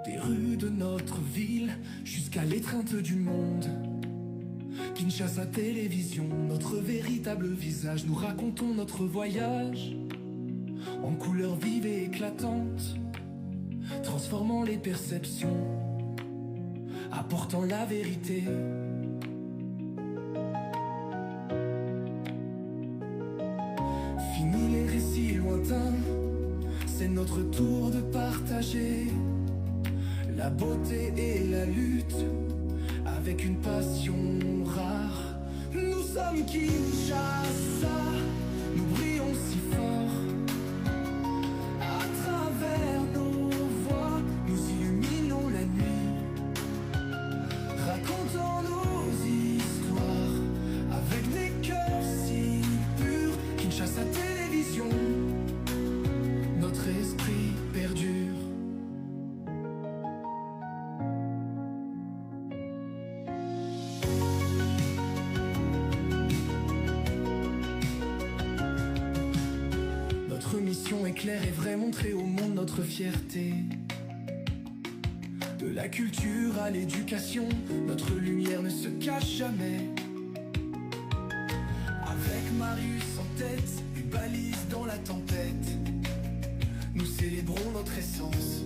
Des rues de notre ville jusqu'à l'étreinte du monde. Kinshasa Télévision, notre véritable visage. Nous racontons notre voyage en couleurs vives et éclatantes, transformant les perceptions, apportant la vérité. Fini les récits lointains, c'est notre tour de partager la beauté et la lutte avec une passion rare. Nous sommes Kinshasa, nous brillons si fort. À travers nos voix, nous illuminons la nuit, racontant nos histoires avec des cœurs si purs. Kinshasa Télévision, notre esprit perdure. Notre mission est claire et vraie, montrer au monde notre fierté. De la culture à l'éducation, notre lumière ne se cache jamais. Avec Marius en tête, une balise dans la tempête, nous célébrons notre essence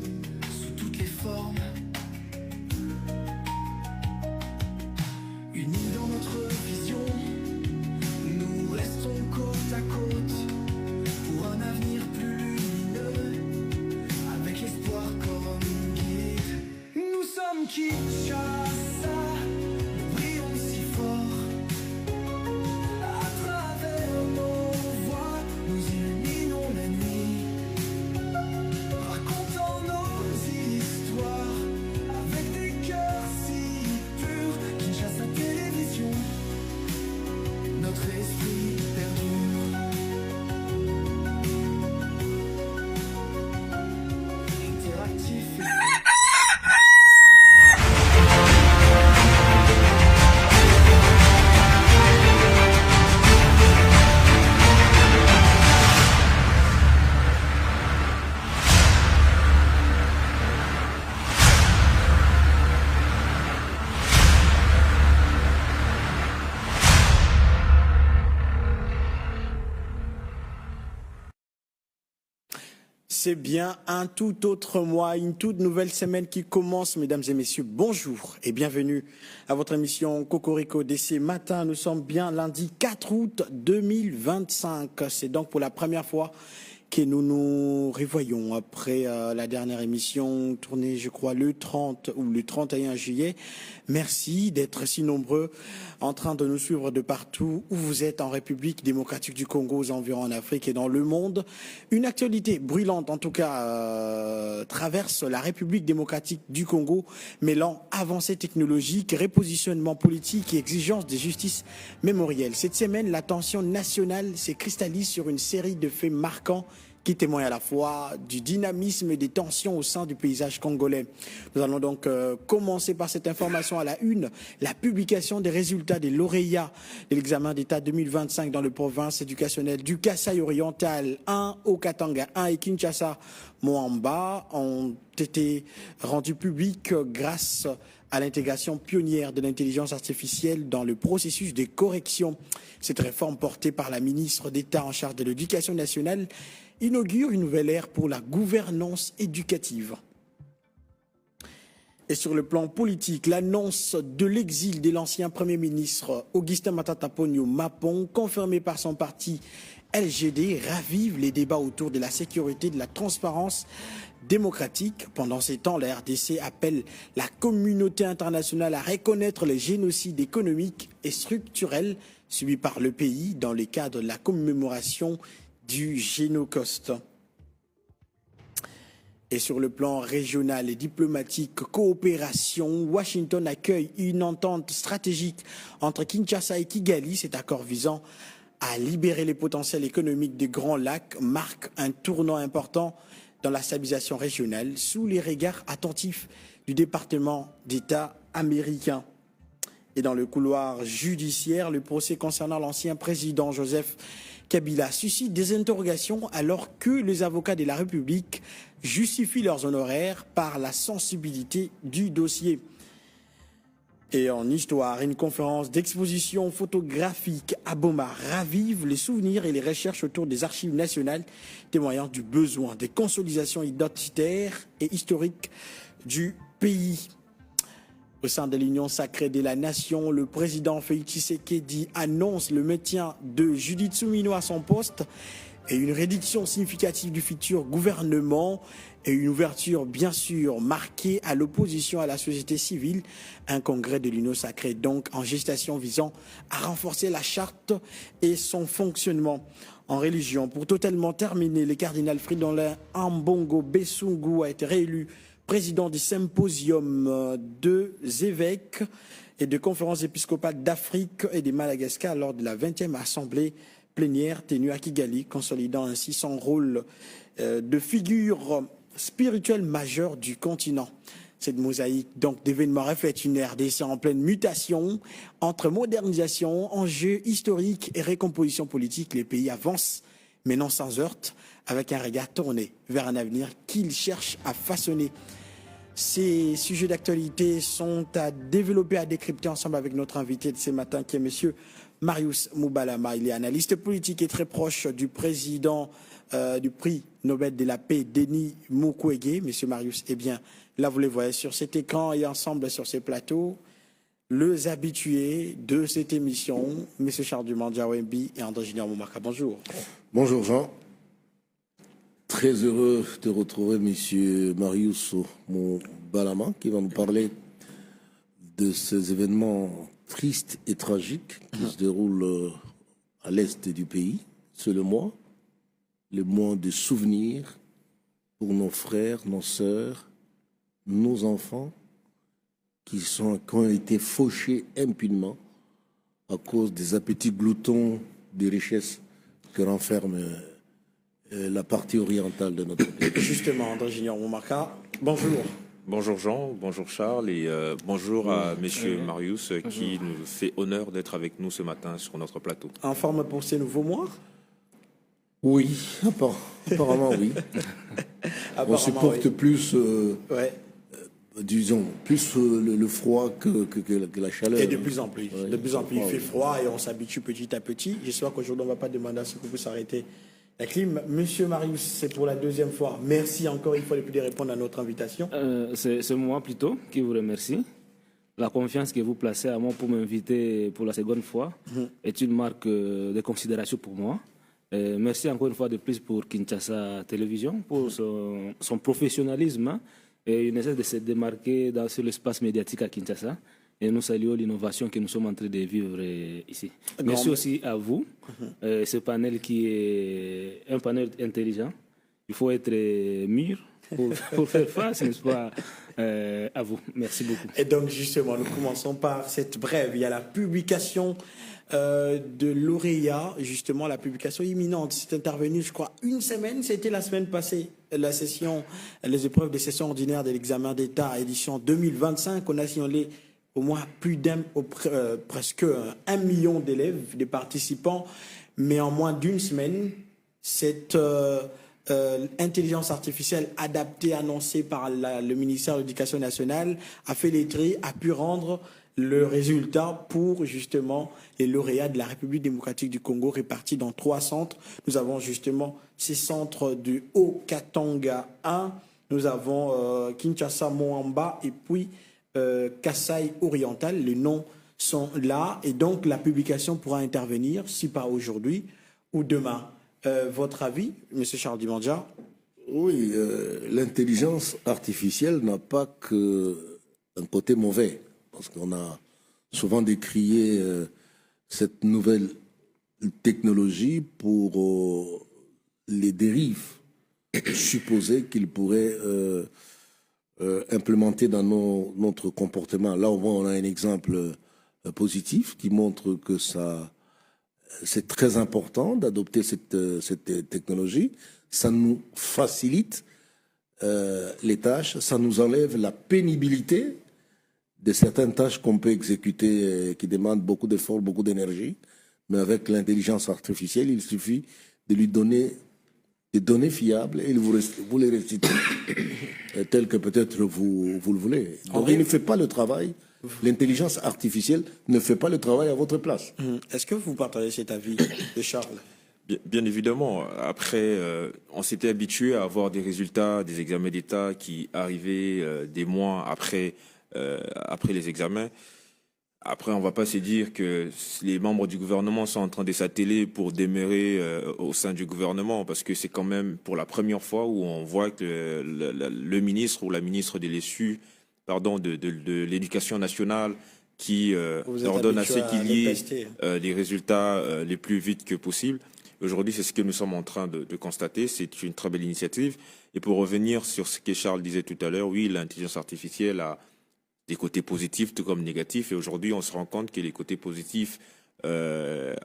sous toutes les formes. Unis dans notre vision, nous restons côte à côte pour un avenir plus lumineux, avec l'espoir comme guide. Nous sommes Kinshasa, nous brillons si fort. À travers nos voix, nous illuminons la nuit, racontant nos histoires avec des cœurs si purs. Kinshasa Télévision, notre esprit perdure. Interactif et... C'est bien un tout autre mois, une toute nouvelle semaine qui commence, mesdames et messieurs. Bonjour et bienvenue à votre émission Cocorico DC Matin. Nous sommes bien lundi 4 août 2025. C'est donc pour la première fois que nous nous revoyons après la dernière émission tournée, je crois, le 30 ou le 31 juillet. Merci d'être si nombreux en train de nous suivre de partout où vous êtes en République démocratique du Congo, aux environs en Afrique et dans le monde. Une actualité brûlante, en tout cas, traverse la République démocratique du Congo, mêlant avancées technologiques, repositionnement politique et exigence de justice mémorielle. Cette semaine, l'attention nationale s'est cristallise sur une série de faits marquants qui témoigne à la fois du dynamisme et des tensions au sein du paysage congolais. Nous allons donc commencer par cette information à la une, la publication des résultats des lauréats de l'examen d'État 2025 dans le province éducationnelle du Kasaï oriental. 1 au Katanga, 1 et Kinshasa Moamba ont été rendus publics grâce à l'intégration pionnière de l'intelligence artificielle dans le processus de correction. Cette réforme portée par la ministre d'État en charge de l'Éducation nationale inaugure une nouvelle ère pour la gouvernance éducative. Et sur le plan politique, l'annonce de l'exil de l'ancien Premier ministre Augustin Matata Ponyo Mapong, confirmée par son parti LGD, ravive les débats autour de la sécurité et de la transparence démocratique. Pendant ces temps, la RDC appelle la communauté internationale à reconnaître le génocide économique et structurel subi par le pays dans le cadre de la commémoration du Génocoste. Et sur le plan régional et diplomatique, coopération, Washington accueille une entente stratégique entre Kinshasa et Kigali. Cet accord visant à libérer les potentiels économiques des Grands Lacs marque un tournant important dans la stabilisation régionale sous les regards attentifs du département d'État américain. Et dans le couloir judiciaire, le procès concernant l'ancien président Joseph Kabila suscite des interrogations alors que les avocats de la République justifient leurs honoraires par la sensibilité du dossier. Et en histoire, une conférence d'exposition photographique à Boma ravive les souvenirs et les recherches autour des archives nationales, témoignant du besoin de consolidation identitaire et historique du pays. Au sein de l'Union sacrée de la nation, le président Félix Tshisekedi annonce le maintien de Judith Soumino à son poste et une réduction significative du futur gouvernement et une ouverture bien sûr marquée à l'opposition à la société civile. Un congrès de l'Union sacrée donc en gestation visant à renforcer la charte et son fonctionnement. En religion, pour totalement terminer, le cardinal Fridolin Ambongo Bessungu a été réélu président du symposium des évêques et de conférences épiscopales d'Afrique et de Madagascar lors de la 20e assemblée plénière tenue à Kigali, consolidant ainsi son rôle de figure spirituelle majeure du continent. Cette mosaïque donc d'événements reflète une RDC en pleine mutation entre modernisation, enjeux historiques et récomposition politique. Les pays avancent, mais non sans heurte, avec un regard tourné vers un avenir qu'ils cherchent à façonner. Ces sujets d'actualité sont à développer, à décrypter ensemble avec notre invité de ce matin qui est monsieur Marius Moubalama. Il est analyste politique et très proche du président du prix Nobel de la paix, Denis Mukwege. Monsieur Marius, eh bien, là vous les voyez sur cet écran et ensemble sur ces plateaux, les habitués de cette émission, monsieur Charles Dumandia Wembi et André Junior Moumarka. Bonjour. Bonjour Jean. Très heureux de retrouver monsieur Marius Moubalama qui va nous parler de ces événements tristes et tragiques qui se déroulent à l'est du pays. C'est le mois de souvenirs pour nos frères, nos sœurs, nos enfants qui ont été fauchés impunément à cause des appétits gloutons des richesses que renferme la partie orientale de notre pays. Justement, André Junior Moumarka, bonjour. Bonjour Jean, bonjour Charles et bonjour à monsieur Marius qui nous fait honneur d'être avec nous ce matin sur notre plateau. En forme pour ces nouveaux mois? Oui, apparemment oui. On supporte plus, disons, plus le froid que la chaleur. Et de plus en plus. Ouais, de plus en plus, il fait froid et on s'habitue petit à petit. J'espère qu'aujourd'hui, on ne va pas demander à ce que vous s'arrêtez la clim. Monsieur Marius, c'est pour la deuxième fois. Merci encore une fois de répondre à notre invitation. C'est moi plutôt qui vous remercie. La confiance que vous placez à moi pour m'inviter pour la seconde fois est une marque de considération pour moi. Merci encore une fois de plus pour Kinshasa Télévision, pour son professionnalisme et une essaie de se démarquer sur l'espace médiatique à Kinshasa. Et nous saluons l'innovation que nous sommes en train de vivre ici. Merci aussi à vous, ce panel qui est un panel intelligent. Il faut être mûr pour faire face, n'est-ce pas, à vous. Merci beaucoup. Et donc justement, nous commençons par cette brève. Il y a la publication de lauréat, justement la publication imminente. C'est intervenu, je crois, une semaine. C'était la semaine passée, la session, les épreuves des sessions ordinaires de l'examen d'État édition 2025. On a signalé au moins presque 1 million d'élèves, des participants, mais en moins d'une semaine, cette intelligence artificielle adaptée, annoncée par le ministère de l'Éducation nationale, a fait les tris, a pu rendre le résultat pour justement les lauréats de la République démocratique du Congo répartis dans 3 centres. Nous avons justement ces centres du Haut-Katanga 1, nous avons Kinshasa Moamba et puis Kasaï oriental. Les noms sont là et donc la publication pourra intervenir, si pas aujourd'hui ou demain. Votre avis, M. Charles Dumandia? Oui, l'intelligence artificielle n'a pas qu'un côté mauvais, parce qu'on a souvent décrié cette nouvelle technologie pour les dérives supposées qu'il pourrait implémenter dans notre comportement. Là, au moins, on a un exemple positif qui montre que c'est très important d'adopter cette technologie. Ça nous facilite les tâches, ça nous enlève la pénibilité de certaines tâches qu'on peut exécuter qui demandent beaucoup d'efforts, beaucoup d'énergie. Mais avec l'intelligence artificielle, il suffit de lui donner des données fiables et vous les récitez telles que peut-être vous le voulez. Donc il ne fait pas le travail. L'intelligence artificielle ne fait pas le travail à votre place. Est-ce que vous partagez cet avis de Charles? Bien évidemment. Après, on s'était habitué à avoir des résultats des examens d'État qui arrivaient des mois après les examens. Après, on ne va pas se dire que les membres du gouvernement sont en train de s'atteler pour demeurer au sein du gouvernement, parce que c'est quand même pour la première fois où on voit que le ministre ou la ministre de l'Éducation nationale qui ordonne à ce qu'il y ait les résultats les plus vite que possible. Aujourd'hui, c'est ce que nous sommes en train de constater. C'est une très belle initiative. Et pour revenir sur ce que Charles disait tout à l'heure, oui, l'intelligence artificielle a des côtés positifs tout comme négatifs. Et aujourd'hui, on se rend compte que les côtés positifs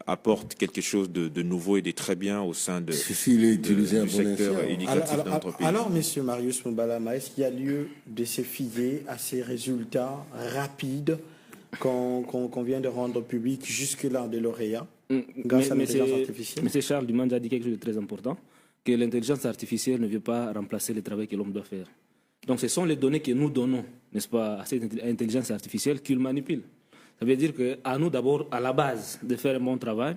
apportent quelque chose de nouveau et de très bien au sein du secteur éducatif de notre pays. Alors, M. Marius Moubalama, est-ce qu'il y a lieu de se fier à ces résultats rapides qu'on vient de rendre publics jusque-là de lauréats grâce à l'intelligence artificielle? M. Charles Dumanda a dit quelque chose de très important, que l'intelligence artificielle ne vient pas remplacer le travail que l'homme doit faire. Donc ce sont les données que nous donnons, n'est-ce pas, à cette intelligence artificielle qu'il manipule. Ça veut dire qu'à nous d'abord, à la base, de faire un bon travail,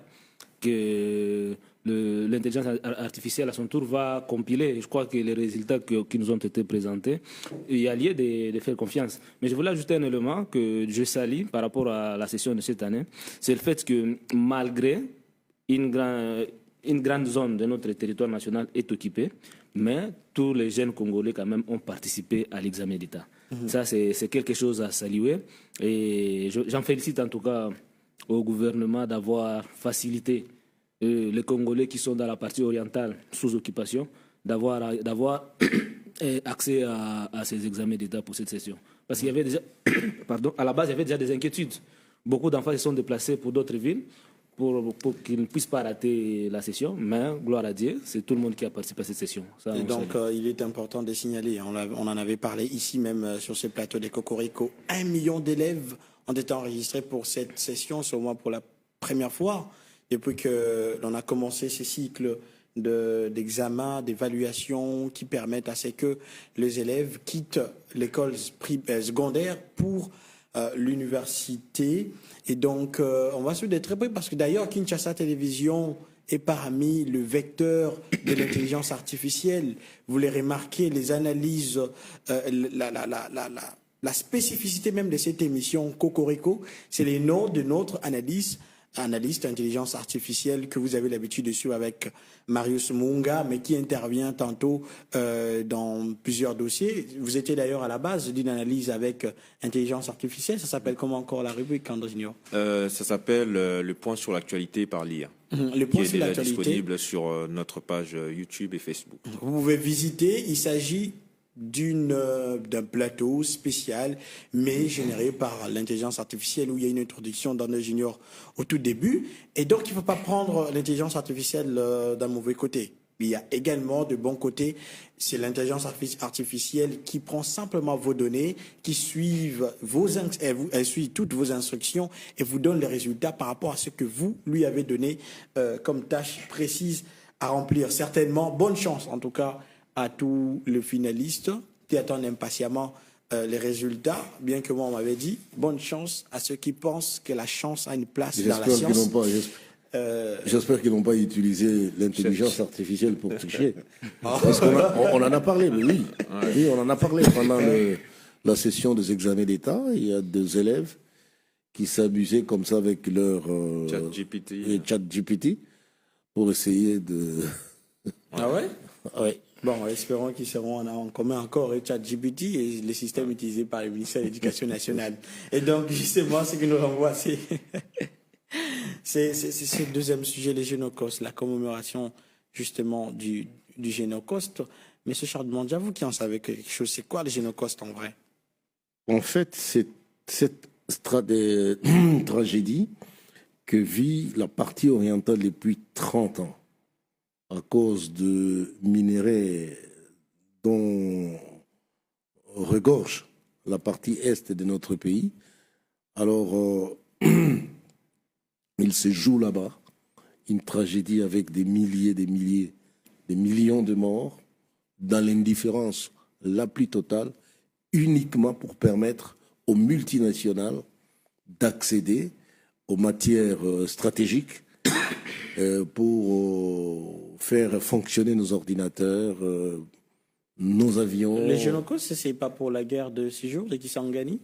que l'intelligence artificielle à son tour va compiler. Je crois que les résultats qui nous ont été présentés, il y a lieu de faire confiance. Mais je voulais ajouter un élément que je salue par rapport à la session de cette année, c'est le fait que malgré une grande zone de notre territoire national est occupée, mais tous les jeunes Congolais quand même ont participé à l'examen d'État. Ça, c'est quelque chose à saluer. Et j'en félicite en tout cas au gouvernement d'avoir facilité les Congolais qui sont dans la partie orientale sous occupation, d'avoir accès à ces examens d'État pour cette session. Parce qu'il y avait déjà, à la base, il y avait déjà des inquiétudes. Beaucoup d'enfants se sont déplacés pour d'autres villes pour qu'ils ne puissent pas rater la session, mais gloire à Dieu, c'est tout le monde qui a participé à cette session. Ça, et donc, il est important de signaler, on en avait parlé ici même sur ce plateau des Cocorico, 1 million d'élèves ont été enregistrés pour cette session, c'est au moins pour la première fois, depuis que l'on a commencé ce cycle d'examen, d'évaluation qui permettent à ce que les élèves quittent l'école secondaire pour l'université. Et donc, on va suivre de très près parce que d'ailleurs, Kinshasa Télévision est parmi le vecteur de l'intelligence artificielle. Vous les remarquez, les analyses, la spécificité même de cette émission Cocorico, c'est les noms de notre analyste intelligence artificielle que vous avez l'habitude de suivre avec Marius Munga, mais qui intervient tantôt dans plusieurs dossiers. Vous étiez d'ailleurs à la base d'une analyse avec intelligence artificielle. Ça s'appelle comment encore la rubrique, André Junior? Ça s'appelle le point sur l'actualité par l'IA. Le point sur l'actualité disponible sur notre page YouTube et Facebook. Vous pouvez visiter. Il s'agit d'un plateau spécial, mais généré par l'intelligence artificielle, où il y a une introduction d'André Junior au tout début. Et donc, il ne faut pas prendre l'intelligence artificielle d'un mauvais côté. Il y a également de bons côtés. C'est l'intelligence artificielle qui prend simplement vos données, qui elle suit toutes vos instructions et vous donne les résultats par rapport à ce que vous lui avez donné comme tâche précise à remplir. Certainement, bonne chance en tout cas à tous les finalistes qui attendent impatiemment les résultats, bien que moi on m'avait dit bonne chance à ceux qui pensent que la chance a une place dans la science. J'espère qu'ils n'ont pas utilisé l'intelligence artificielle pour tricher. Parce qu'on en a parlé, mais oui. Oui, on en a parlé pendant la session des examens d'État. Il y a des élèves qui s'amusaient comme ça avec leur chat GPT pour essayer de... Ah ouais? Oui. Bon, espérons qu'ils seront en commun encore et ChatGPT et les systèmes utilisés par le ministère de l'Éducation nationale. Et donc, justement, ce qui nous renvoie, c'est le deuxième sujet, les génocaustes, la commémoration, justement, du génocauste. Monsieur Charles Mandia, vous qui en savez quelque chose, c'est quoi le génocauste en vrai? En fait, c'est cette tragédie que vit la partie orientale depuis 30 ans. À cause de minerais dont regorge la partie est de notre pays. Alors, Il se joue là-bas une tragédie avec des milliers, des millions de morts, dans l'indifférence la plus totale, uniquement pour permettre aux multinationales d'accéder aux matières stratégiques pour faire fonctionner nos ordinateurs, nos avions. Les Génocostes, ce n'est pas pour la guerre de 6 jours de Kisangani?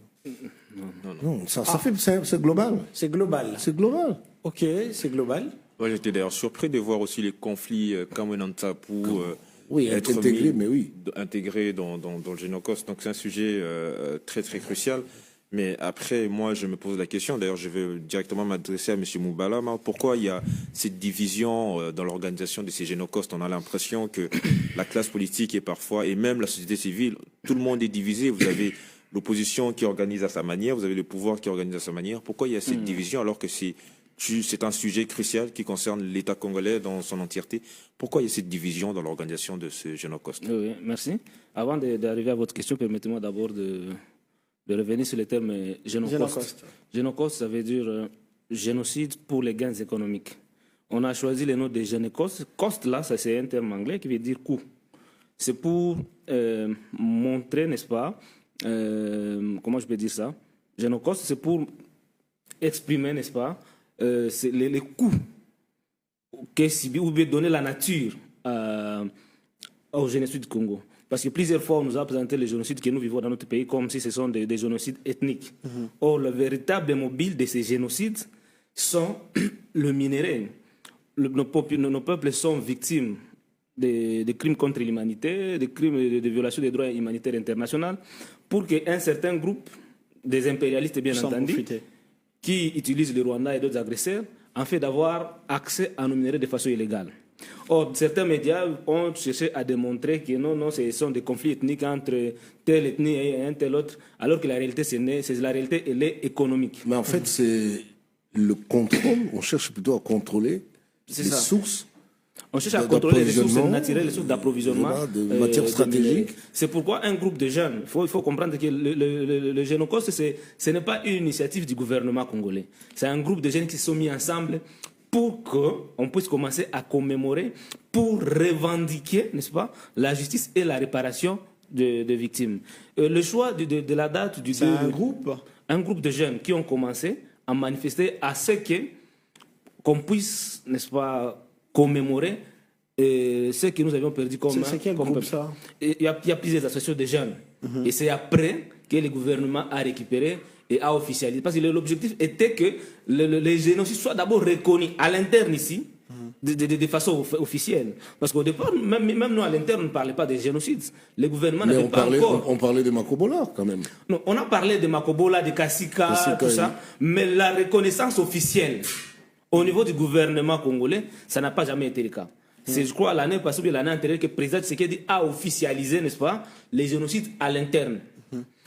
Non, c'est global. C'est global. C'est global. Ok, c'est global. Moi, j'étais d'ailleurs surpris de voir aussi les conflits Kamwenantapu être intégrés, mais oui. Intégrés dans le Génocos. Donc c'est un sujet très très crucial. Mais après, moi, je me pose la question, d'ailleurs, je vais directement m'adresser à M. Moubalama, pourquoi il y a cette division dans l'organisation de ces génocostes? On a l'impression que la classe politique est parfois, et même la société civile, tout le monde est divisé. Vous avez l'opposition qui organise à sa manière, vous avez le pouvoir qui organise à sa manière. Pourquoi il y a cette division alors que c'est un sujet crucial qui concerne l'État congolais dans son entièreté? Pourquoi il y a cette division dans l'organisation de ce génocostes? Oui, merci. Avant d'arriver à votre question, permettez-moi d'abord de revenir sur le terme génocostes. Génocostes, ça veut dire génocide pour les gains économiques. On a choisi le nom de génocostes. Cost, là, ça c'est un terme anglais qui veut dire coût. C'est pour montrer, n'est-ce pas, comment je peux dire ça? Génocostes, c'est pour exprimer, n'est-ce pas, les coûts ou bien donner la nature au génocide du Congo. Parce que plusieurs fois, on nous a présenté les génocides que nous vivons dans notre pays comme si ce sont des génocides ethniques. Or, le véritable mobile de ces génocides sont le minerai. Nos peuples sont victimes de crimes contre l'humanité, de crimes de violation des droits humanitaires internationaux, pour qu'un certain groupe, des impérialistes bien entendu, qui utilisent le Rwanda et d'autres agresseurs, en fait d'avoir accès à nos minerais de façon illégale. Or, certains médias ont cherché à démontrer que non, ce sont des conflits ethniques entre telle ethnie et un tel autre, alors que la réalité, la réalité, elle est économique. Mais en fait, c'est le contrôle. On cherche plutôt à contrôler les sources. On cherche à contrôler les sources naturelles, les sources d'approvisionnement de matières stratégiques. C'est pourquoi un groupe de jeunes, il faut comprendre que le Génocos, ce n'est pas une initiative du gouvernement congolais. C'est un groupe de jeunes qui se sont mis ensemble pour qu'on puisse commencer à commémorer, pour revendiquer, n'est-ce pas, la justice et la réparation de victimes. Le choix de la date du... C'est un groupe de jeunes qui ont commencé à manifester à ce qu'on puisse, n'est-ce pas, commémorer ce que nous avions perdu comme... C'est quel groupe ça? Il y a plusieurs associations de jeunes. Et c'est après que le gouvernement a récupéré et a officialisé. Parce que l'objectif était que les génocides soient d'abord reconnus à l'interne ici, de façon officielle. Parce qu'au départ, même nous à l'interne, on ne parlait pas des génocides. Le gouvernement n'avait pas encore... On parlait de Makobola quand même. Non, on a parlé de Makobola, de Kassika, tout ça. Mais la reconnaissance officielle au niveau du gouvernement congolais, ça n'a pas jamais été le cas. C'est, je crois, l'année passée ou l'année antérieure que le président Tshisekedi a officialisé, n'est-ce pas, les génocides à l'interne.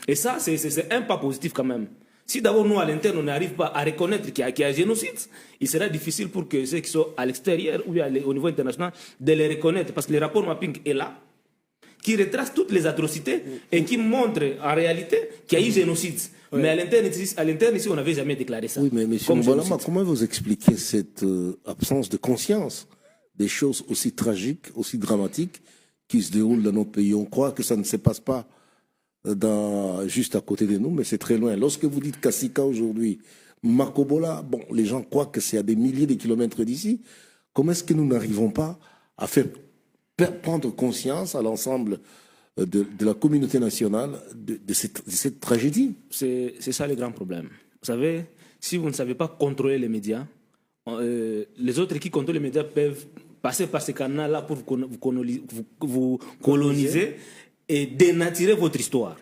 Et ça, c'est un pas positif quand même. Si d'abord nous, à l'interne, on n'arrive pas à reconnaître qu'il y a génocide, il sera difficile pour que ceux qui sont à l'extérieur ou au niveau international de les reconnaître. Parce que le rapport mapping est là, qui retrace toutes les atrocités et qui montre en réalité qu'il y a eu génocide. Oui. Mais à l'interne, ici, on n'avait jamais déclaré ça. Oui, mais M. Moubalama, comment vous expliquez cette absence de conscience des choses aussi tragiques, aussi dramatiques qui se déroulent dans notre pays? On croit que ça ne se passe pas juste à côté de nous, mais c'est très loin. Lorsque vous dites Kassika aujourd'hui, Makobola, bon, les gens croient que c'est à des milliers de kilomètres d'ici. Comment est-ce que nous n'arrivons pas à faire prendre conscience à l'ensemble de la communauté nationale de cette tragédie? C'est ça le grand problème. Vous savez, si vous ne savez pas contrôler les médias, les autres qui contrôlent les médias peuvent passer par ces canaux-là pour vous coloniser et dénaturer votre histoire.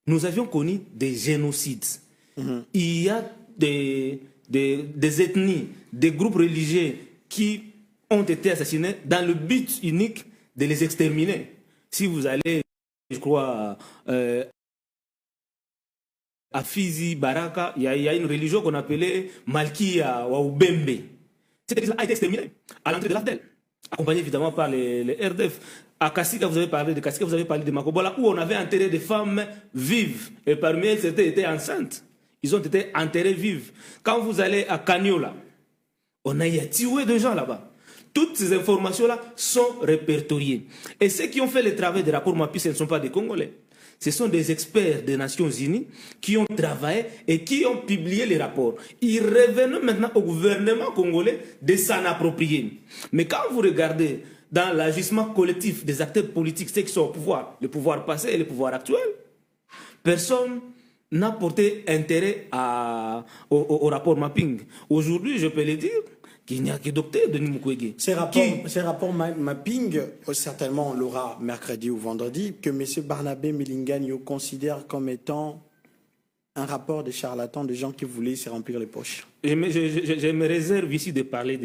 Nous avions connu des génocides. Il y a des ethnies, des groupes religieux qui ont été assassinés dans le but unique de les exterminer. Si vous allez, je crois, à Fizi, Baraka, il y a une religion qu'on appelait Malkia ou Bembe. Cette église a été exterminée à l'entrée de l'Afdel, accompagnée évidemment par les RDF. À Kassika, vous avez parlé de Kassika, vous avez parlé de Makobola, où on avait enterré des femmes vives. Et parmi elles, certaines étaient enceintes. Ils ont été enterrés vifs. Quand vous allez à Cagnola, on a tué des gens là-bas. Toutes ces informations-là sont répertoriées. Et ceux qui ont fait le travail des rapports MAPIG, ce ne sont pas des Congolais. Ce sont des experts des Nations Unies qui ont travaillé et qui ont publié les rapports. Il revenait maintenant au gouvernement congolais de s'en approprier. Mais quand vous regardez dans l'agissement collectif des acteurs politiques, ceux qui sont au pouvoir, le pouvoir passé et le pouvoir actuel, personne n'a porté intérêt au rapport mapping. Aujourd'hui, je peux le dire, qu'il n'y a que Dr Denis Mukwege. Ces rapports mapping, certainement on l'aura mercredi ou vendredi, que M. Barnabé Milingano considère comme étant un rapport de charlatans, de gens qui voulaient se remplir les poches. Je me réserve ici de parler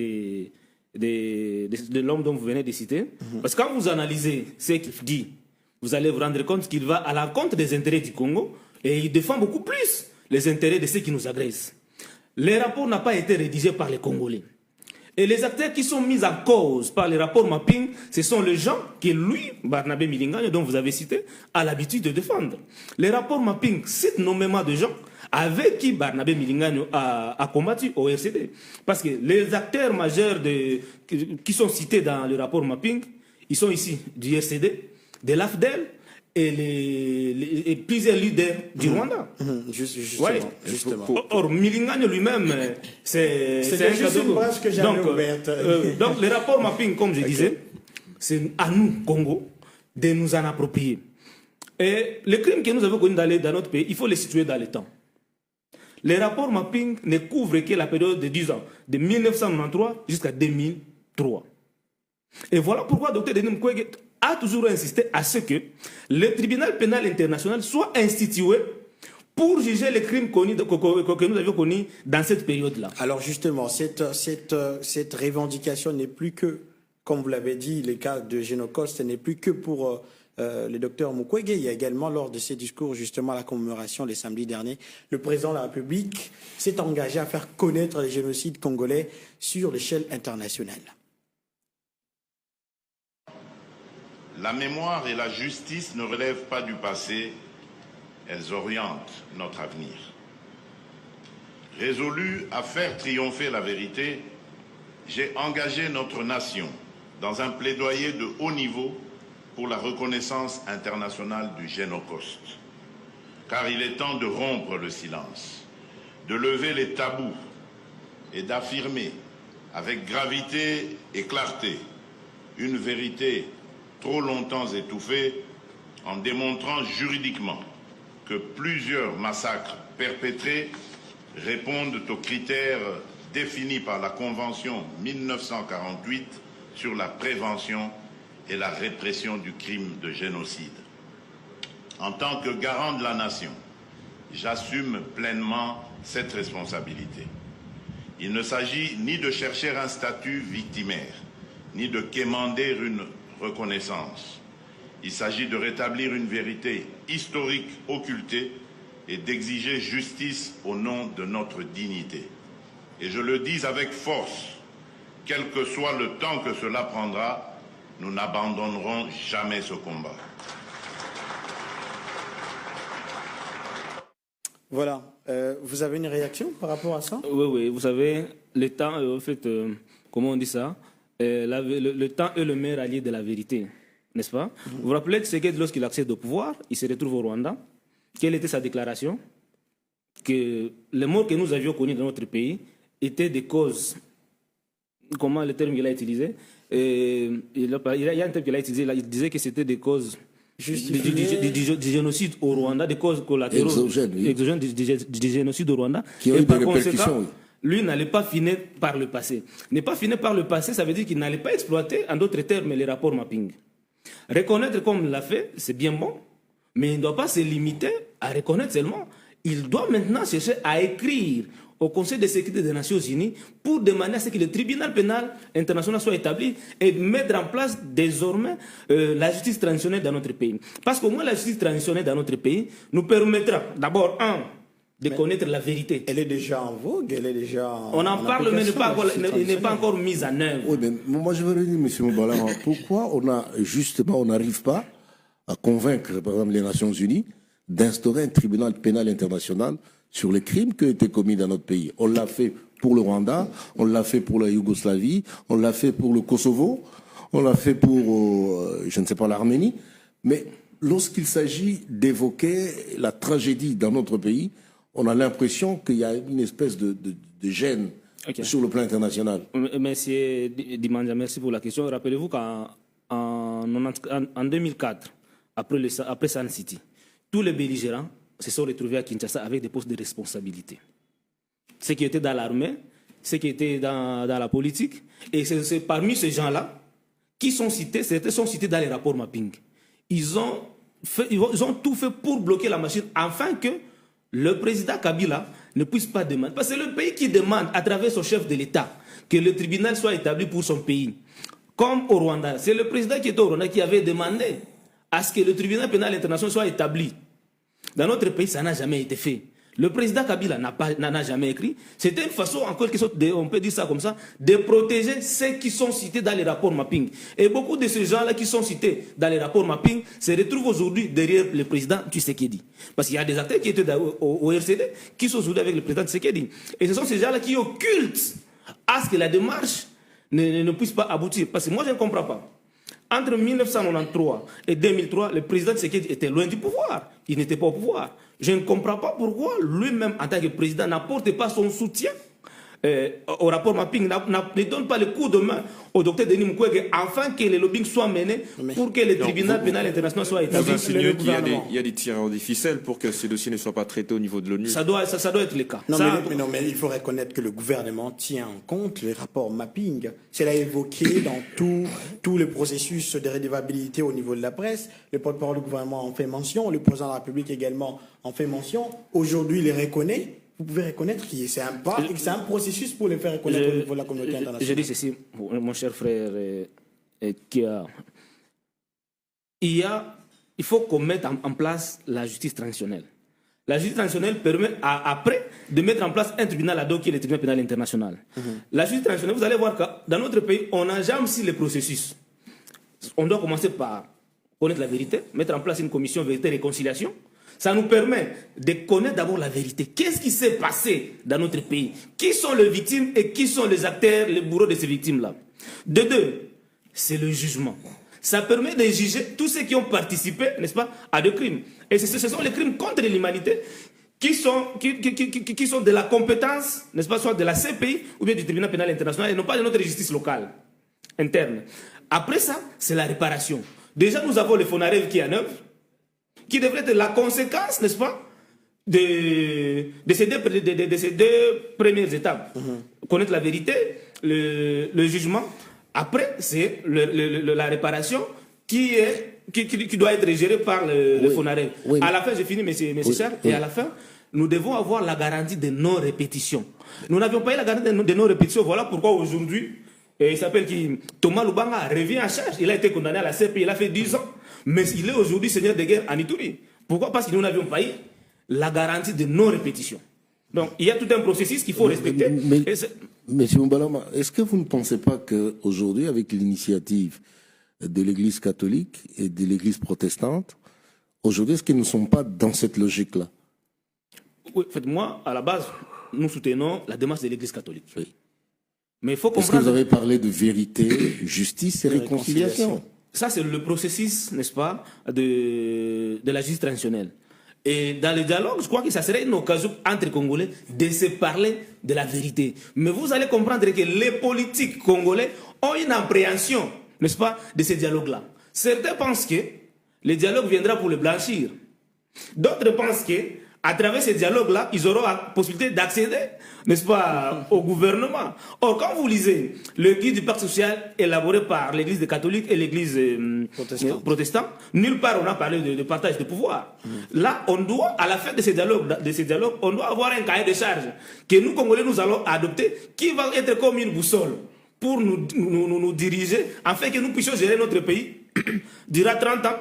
de l'homme dont vous venez de citer, parce que quand vous analysez ce qu'il dit, vous allez vous rendre compte qu'il va à l'encontre des intérêts du Congo et il défend beaucoup plus les intérêts de ceux qui nous agressent. Le rapport n'a pas été rédigé par les Congolais. Et les acteurs qui sont mis en cause par les rapports mapping, ce sont les gens que lui, Barnabé Milingano, dont vous avez cité, a l'habitude de défendre. Les rapports mapping citent nommément de gens avec qui Barnabé Milingano a combattu au RCD. Parce que les acteurs majeurs qui sont cités dans le rapport mapping, ils sont ici du RCD, de l'AFDEL, et plusieurs leaders du Rwanda. Justement. Or, Milingano lui-même, c'est un cadeau. Donc, le rapport mapping, comme je disais, c'est à nous, Congo, de nous en approprier. Et les crimes que nous avons connus dans notre pays, il faut les situer dans le temps. Les rapports mapping ne couvrent que la période de 10 ans, de 1993 jusqu'à 2003. Et voilà pourquoi Dr Denis Mukwege a toujours insisté à ce que le tribunal pénal international soit institué pour juger les crimes que nous avions connus dans cette période-là. Alors justement, cette revendication n'est plus que, comme vous l'avez dit, les cas de Génocoste, ce n'est plus que pour le docteur Mukwege. Il y a également, lors de ses discours, justement, à la commémoration les samedis derniers, le président de la République s'est engagé à faire connaître les génocides congolais sur l'échelle internationale. La mémoire et la justice ne relèvent pas du passé, elles orientent notre avenir. Résolu à faire triompher la vérité, j'ai engagé notre nation dans un plaidoyer de haut niveau pour la reconnaissance internationale du Génocoste. Car il est temps de rompre le silence, de lever les tabous et d'affirmer avec gravité et clarté une vérité trop longtemps étouffée, en démontrant juridiquement que plusieurs massacres perpétrés répondent aux critères définis par la Convention 1948 sur la prévention et la répression du crime de génocide. En tant que garant de la nation, j'assume pleinement cette responsabilité. Il ne s'agit ni de chercher un statut victimaire, ni de quémander une reconnaissance. Il s'agit de rétablir une vérité historique occultée et d'exiger justice au nom de notre dignité. Et je le dis avec force, quel que soit le temps que cela prendra, nous n'abandonnerons jamais ce combat. Voilà. Vous avez une réaction par rapport à ça? Oui. Vous savez, le temps, en fait, comment on dit ça? Le temps est le meilleur allié de la vérité, n'est-ce pas? Vous vous rappelez de Tshisekedi, lorsqu'il accède au pouvoir, il se retrouve au Rwanda. Quelle était sa déclaration? Que les morts que nous avions connus dans notre pays étaient des causes. Comment le terme qu'il a utilisé? Il y a un terme qu'il a utilisé, il disait que c'était des causes du génocide au Rwanda, des causes collatéraux exogènes du génocide au Rwanda. Qui ont eu des répercussions, oui. Lui n'allait pas finir par le passé. Ne pas finir par le passé, ça veut dire qu'il n'allait pas exploiter, en d'autres termes, les rapports mapping. Reconnaître comme il l'a fait, c'est bien bon, mais il ne doit pas se limiter à reconnaître seulement. Il doit maintenant chercher à écrire au Conseil de sécurité des Nations Unies pour demander à ce que le tribunal pénal international soit établi et mettre en place désormais la justice transitionnelle dans notre pays. Parce qu'au moins la justice transitionnelle dans notre pays nous permettra d'abord, de connaître la vérité. Elle est déjà en vogue, elle est déjà on en parle, mais elle n'est pas encore mise en œuvre. Oui, mais moi je veux dire, M. Moubalama, pourquoi on n'arrive pas à convaincre, par exemple, les Nations Unies d'instaurer un tribunal pénal international sur les crimes qui ont été commis dans notre pays. On l'a fait pour le Rwanda, on l'a fait pour la Yougoslavie, on l'a fait pour le Kosovo, on l'a fait pour, je ne sais pas, l'Arménie. Mais lorsqu'il s'agit d'évoquer la tragédie dans notre pays, on a l'impression qu'il y a une espèce de gêne sur le plan international. Monsieur Dimanja, merci pour la question. Rappelez-vous qu'en 2004, après Sun City, tous les belligérants se sont retrouvés à Kinshasa avec des postes de responsabilité. Ceux qui étaient dans l'armée, ceux qui étaient dans la politique, et c'est parmi ces gens-là qui sont cités dans les rapports mapping. Ils ont tout fait pour bloquer la machine, afin que le président Kabila ne puisse pas demander. Parce que c'est le pays qui demande, à travers son chef de l'État, que le tribunal soit établi pour son pays. Comme au Rwanda, c'est le président qui était au Rwanda qui avait demandé à ce que le tribunal pénal international soit établi. Dans notre pays, ça n'a jamais été fait. Le président Kabila n'a jamais écrit. C'était une façon, en quelque sorte, on peut dire ça comme ça, de protéger ceux qui sont cités dans les rapports mapping. Et beaucoup de ces gens-là qui sont cités dans les rapports mapping se retrouvent aujourd'hui derrière le président Tshisekedi. Parce qu'il y a des acteurs qui étaient au RCD qui sont aujourd'hui avec le président Tshisekedi. Et ce sont ces gens-là qui occultent à ce que la démarche ne puisse pas aboutir. Parce que moi, je ne comprends pas. Entre 1993 et 2003, le président Tshisekedi était loin du pouvoir. Il n'était pas au pouvoir. Je ne comprends pas pourquoi lui-même, en tant que président, n'apporte pas son soutien au rapport mapping, ne donne pas le coup de main au docteur Denis Mukwege afin que les lobbying soient menés pour que le tribunal pénal international soit établi. Vous insinuez qu'il y a des tireurs des ficelles pour que ces dossiers ne soient pas traités au niveau de l'ONU. Ça doit être le cas. Non, mais il faut reconnaître que le gouvernement tient en compte les rapports mapping. C'est là évoqué dans tout le processus de rédévabilité au niveau de la presse. Le porte-parole du gouvernement en fait mention, le président de la République également en fait mention. Aujourd'hui, il les reconnaît. Vous pouvez reconnaître que c'est un pas et que c'est un processus pour les faire reconnaître au niveau de la communauté internationale. Je dis ceci, mon cher frère, il faut qu'on mette en place la justice transitionnelle. La justice transitionnelle permet après de mettre en place un tribunal ad hoc qui est le tribunal pénal international. La justice transitionnelle, vous allez voir que dans notre pays, on n'a jamais si le processus. On doit commencer par connaître la vérité, mettre en place une commission vérité et réconciliation. Ça nous permet de connaître d'abord la vérité. Qu'est-ce qui s'est passé dans notre pays? Qui sont les victimes et qui sont les acteurs, les bourreaux de ces victimes-là? De deux, c'est le jugement. Ça permet de juger tous ceux qui ont participé, n'est-ce pas, à des crimes. Et ce sont les crimes contre l'humanité qui sont de la compétence, n'est-ce pas, soit de la CPI ou bien du tribunal pénal international et non pas de notre justice locale, interne. Après ça, c'est la réparation. Déjà, nous avons le FONAREV qui est en œuvre, qui devrait être la conséquence, n'est-ce pas, de ces deux premières étapes. Connaître la vérité, le jugement. Après, c'est la réparation qui doit être gérée par le FONAREV. Oui. À la fin, j'ai fini, monsieur Charles, et à la fin, nous devons avoir la garantie de non-répétition. Nous n'avions pas eu la garantie de non-répétition. Voilà pourquoi aujourd'hui, il s'appelle Thomas Lubanga revient en charge. Il a été condamné à la CPI, il a fait 10 ans. Mais il est aujourd'hui seigneur de guerre en Ituri. Pourquoi? Parce que nous n'avions pas eu la garantie de non-répétition. Donc, il y a tout un processus qu'il faut respecter. Monsieur Mbalama, est-ce que vous ne pensez pas qu'aujourd'hui, avec l'initiative de l'Église catholique et de l'Église protestante, aujourd'hui, est-ce qu'ils ne sont pas dans cette logique-là? Oui, en fait, moi, à la base, nous soutenons la démarche de l'Église catholique. Oui. Mais il faut comprendre... Est-ce que vous avez parlé de vérité, justice et réconciliation? Ça, c'est le processus, n'est-ce pas, de la justice transitionnelle. Et dans le dialogue, je crois que ça serait une occasion entre Congolais de se parler de la vérité. Mais vous allez comprendre que les politiques congolais ont une appréhension, n'est-ce pas, de ce dialogue-là. Certains pensent que le dialogue viendra pour le blanchir. D'autres pensent que à travers ce dialogue-là, ils auront la possibilité d'accéder, n'est-ce pas, au gouvernement. Or, quand vous lisez le guide du pacte social élaboré par l'Église catholique et l'Église protestante, nulle part on a parlé de partage de pouvoir. Là, on doit, à la fin de ces dialogues, on doit avoir un cahier de charge que nous, Congolais, nous allons adopter, qui va être comme une boussole pour nous diriger, afin que nous puissions gérer notre pays durant 30 ans.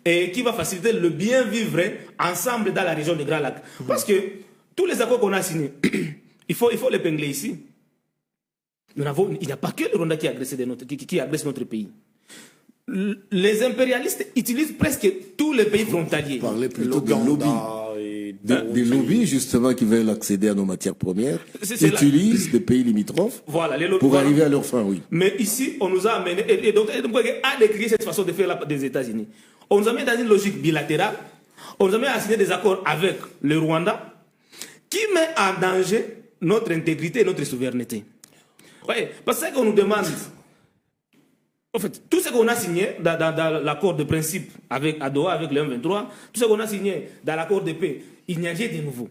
Et qui va faciliter le bien vivre ensemble dans la région des Grands Lacs. Parce que tous les accords qu'on a signés, il faut l'épingler ici. Il n'y a pas que le Rwanda qui agresse notre pays. les impérialistes utilisent presque tous les pays frontaliers. Vous parlez plutôt de lobbies. Des lobbies, justement, qui veulent accéder à nos matières premières, utilisent des pays limitrophes pour arriver à leur fin, oui. Mais ici, on nous a amené, et donc, a décrit cette façon de faire des États-Unis. On nous a mis dans une logique bilatérale, on nous a mis à signer des accords avec le Rwanda, qui met en danger notre intégrité et notre souveraineté. Ouais, parce qu'on nous demande, en fait, tout ce qu'on a signé dans l'accord de principe à Doha, avec le M23, tout ce qu'on a signé dans l'accord de paix, il n'y a rien de nouveau.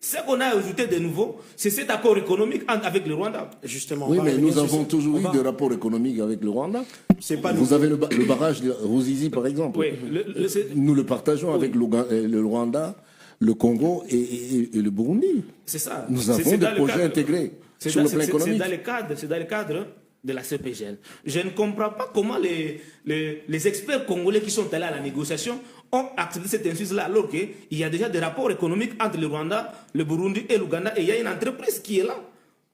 Ce qu'on a ajouté de nouveau, c'est cet accord économique avec le Rwanda. Justement, oui, mais nous avons toujours eu des rapports économiques avec le Rwanda. Vous avez le barrage de Ruzizi, par exemple. Oui, nous le partageons avec le Rwanda, le Congo et le Burundi. C'est ça. Nous avons des projets intégrés sur le plan économique. C'est dans le cadre de la CPGL. Je ne comprends pas comment les experts congolais qui sont allés à la négociation ont accepté cette insulte-là, alors qu'il y a déjà des rapports économiques entre le Rwanda, le Burundi et l'Ouganda, et il y a une entreprise qui est là,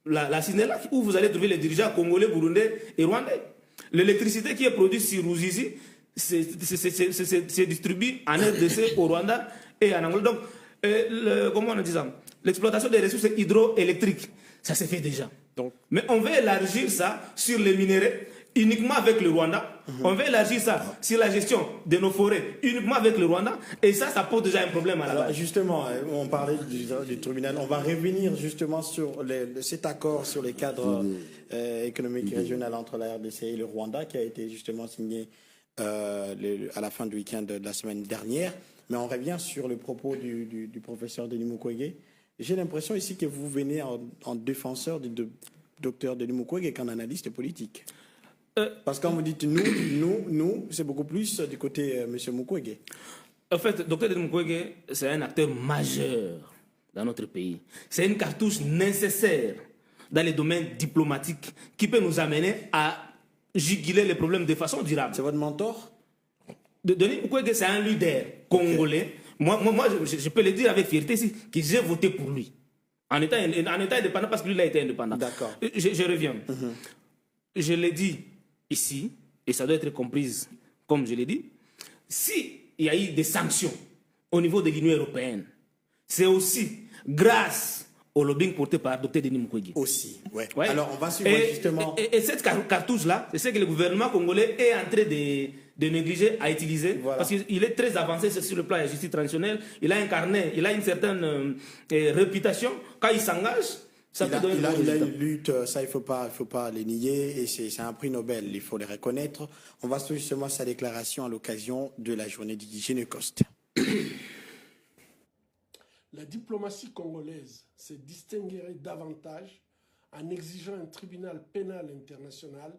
la Sinela, où vous allez trouver les dirigeants congolais, burundais et rwandais. L'électricité qui est produite sur Ruzizi, c'est distribué en RDC, au Rwanda et en Angola. Donc, comment on dit ça? L'exploitation des ressources hydroélectriques, ça se fait déjà. Donc, mais on veut élargir ça sur les minéraux uniquement avec le Rwanda. On veut élargir ça sur la gestion de nos forêts uniquement avec le Rwanda. Et ça pose déjà un problème à la base. Justement, on parlait du tribunal. On va revenir justement sur cet accord sur les cadres économiques régionaux entre la RDC et le Rwanda qui a été justement signé à la fin du week-end de la semaine dernière. Mais on revient sur le propos du professeur Denis Mukwege. J'ai l'impression ici que vous venez en défenseur du docteur Denis Mukwege qu'en analyste politique. Parce que quand vous dites nous, c'est beaucoup plus du côté M. Mukwege. En fait, docteur Denis Mukwege, c'est un acteur majeur dans notre pays. C'est une cartouche nécessaire dans les domaines diplomatiques qui peut nous amener à juguler les problèmes de façon durable. C'est votre mentor? Denis Mukwege, c'est un leader congolais. Moi, je peux le dire avec fierté ici, que j'ai voté pour lui. En étant indépendant, parce que lui, il a été indépendant. D'accord. Je reviens. Je l'ai dit ici, et ça doit être comprise comme je l'ai dit, s'il y a eu des sanctions au niveau de l'Union européenne, c'est aussi grâce au lobbying porté par Dr Denis Mukwege. Aussi, ouais. Alors, on va suivre justement... Et cette cartouche-là, c'est ce que le gouvernement congolais est en train de négliger à utiliser, parce qu'il est très avancé sur le plan de la justice traditionnelle, il a incarné, il a une certaine réputation, quand il s'engage, ça peut donner il a une lutte, ça il faut pas les nier, et c'est un prix Nobel, il faut le reconnaître. On va suivre justement sa déclaration à l'occasion de la journée du Génocoste. La diplomatie congolaise se distinguerait davantage en exigeant un tribunal pénal international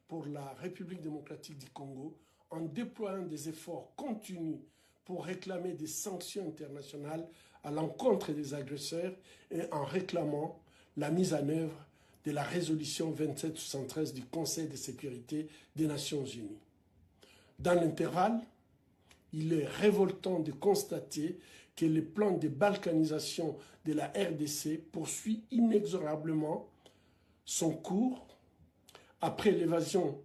pour la République démocratique du Congo, en déployant des efforts continus pour réclamer des sanctions internationales à l'encontre des agresseurs et en réclamant la mise en œuvre de la résolution 2773 du Conseil de sécurité des Nations Unies. Dans l'intervalle, il est révoltant de constater que le plan de balkanisation de la RDC poursuit inexorablement son cours après l'évasion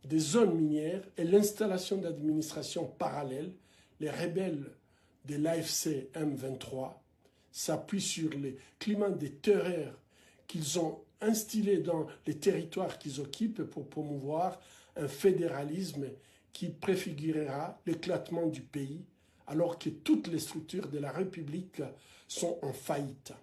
des zones minières et l'installation d'administrations parallèles. Les rebelles de l'AFC M23 s'appuient sur les climats de terreur qu'ils ont instillés dans les territoires qu'ils occupent pour promouvoir un fédéralisme qui préfigurera l'éclatement du pays, alors que toutes les structures de la République sont en faillite.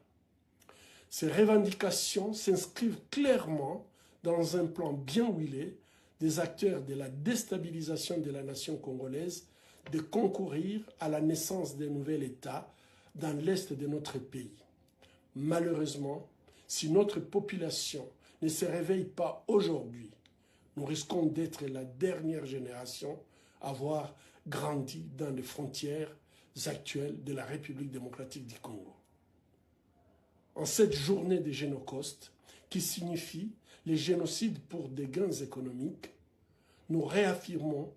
Ces revendications s'inscrivent clairement dans un plan bien huilé des acteurs de la déstabilisation de la nation congolaise de concourir à la naissance d'un nouvel État dans l'est de notre pays. Malheureusement, si notre population ne se réveille pas aujourd'hui, nous risquons d'être la dernière génération à avoir grandi dans les frontières actuelles de la République démocratique du Congo. En cette journée de Génocoste, qui signifie les génocides pour des gains économiques, nous réaffirmons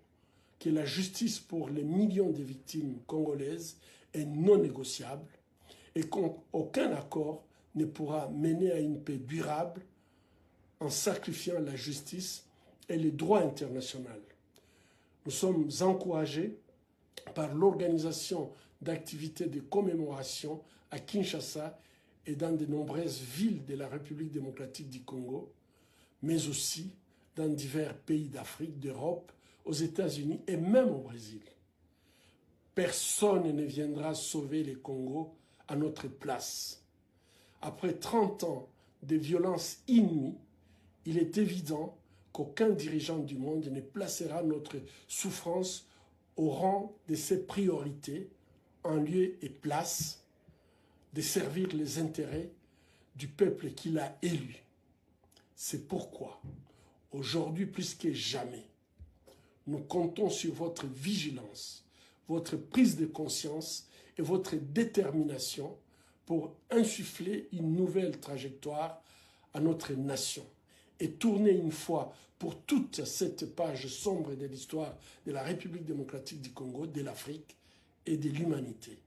que la justice pour les millions de victimes congolaises est non négociable et qu'aucun accord ne pourra mener à une paix durable en sacrifiant la justice et le droit international. Nous sommes encouragés par l'organisation d'activités de commémoration à Kinshasa et dans de nombreuses villes de la République démocratique du Congo, mais aussi dans divers pays d'Afrique, d'Europe, aux États-Unis et même au Brésil. Personne ne viendra sauver le Congo à notre place. Après 30 ans de violences inouïes, il est évident qu'aucun dirigeant du monde ne placera notre souffrance au rang de ses priorités, en lieu et place de servir les intérêts du peuple qu'il a élu. C'est pourquoi, aujourd'hui plus que jamais, nous comptons sur votre vigilance, votre prise de conscience et votre détermination pour insuffler une nouvelle trajectoire à notre nation et tourner une fois pour toute cette page sombre de l'histoire de la République démocratique du Congo, de l'Afrique et de l'humanité.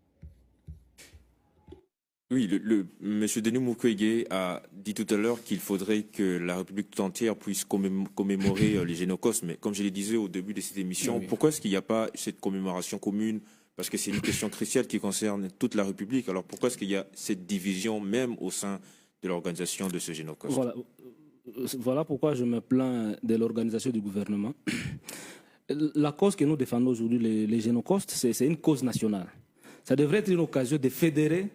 Oui, M. Denis Mukwege a dit tout à l'heure qu'il faudrait que la République tout entière puisse commémorer les génocostes. Mais comme je le disais au début de cette émission, oui. Pourquoi est-ce qu'il n'y a pas cette commémoration commune? Parce que c'est une question cruciale qui concerne toute la République. Alors pourquoi est-ce qu'il y a cette division même au sein de l'organisation de ce génocostes? Voilà pourquoi je me plains de l'organisation du gouvernement. La cause que nous défendons aujourd'hui, les génocostes, c'est une cause nationale. Ça devrait être une occasion de fédérer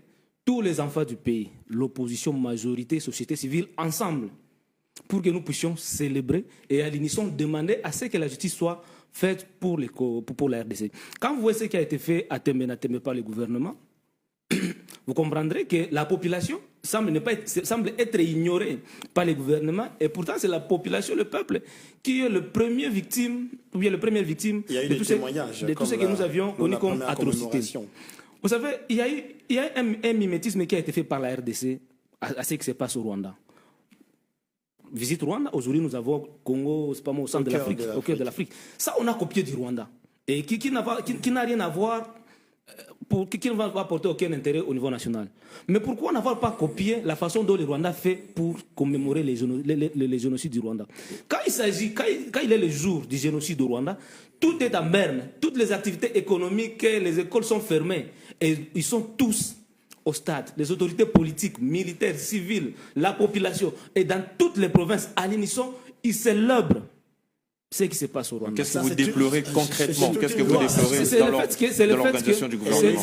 tous les enfants du pays, l'opposition, majorité, société civile, ensemble, pour que nous puissions célébrer et à l'unisson demander à ce que la justice soit faite pour la RDC. Quand vous voyez ce qui a été fait à Tembe par le gouvernement, vous comprendrez que la population semble être ignorée par le gouvernement et pourtant c'est la population, le peuple, qui est le premier victime, ou bien le premier victime de tout ce que nous avions connu comme atrocité. Vous savez, il y a un mimétisme qui a été fait par la RDC à ce qui se passe au Rwanda. Visite Rwanda, aujourd'hui nous avons Congo, c'est pas moi, au centre de l'Afrique, au cœur de l'Afrique. Ça, on a copié du Rwanda. Et qui n'a rien à voir, qui ne va pas apporter aucun intérêt au niveau national. Mais pourquoi n'avoir pas copié la façon dont le Rwanda fait pour commémorer les génocides du Rwanda? Quand il est le jour du génocide du Rwanda, tout est en berne, toutes les activités économiques, les écoles sont fermées. Et ils sont tous au stade, les autorités politiques, militaires, civiles, la population. Et dans toutes les provinces, à l'unisson, ils célèbrent ce qui se passe au Rwanda. Qu'est-ce que vous déplorez concrètement? Qu'est-ce que vous déplorez dans l'organisation du gouvernement?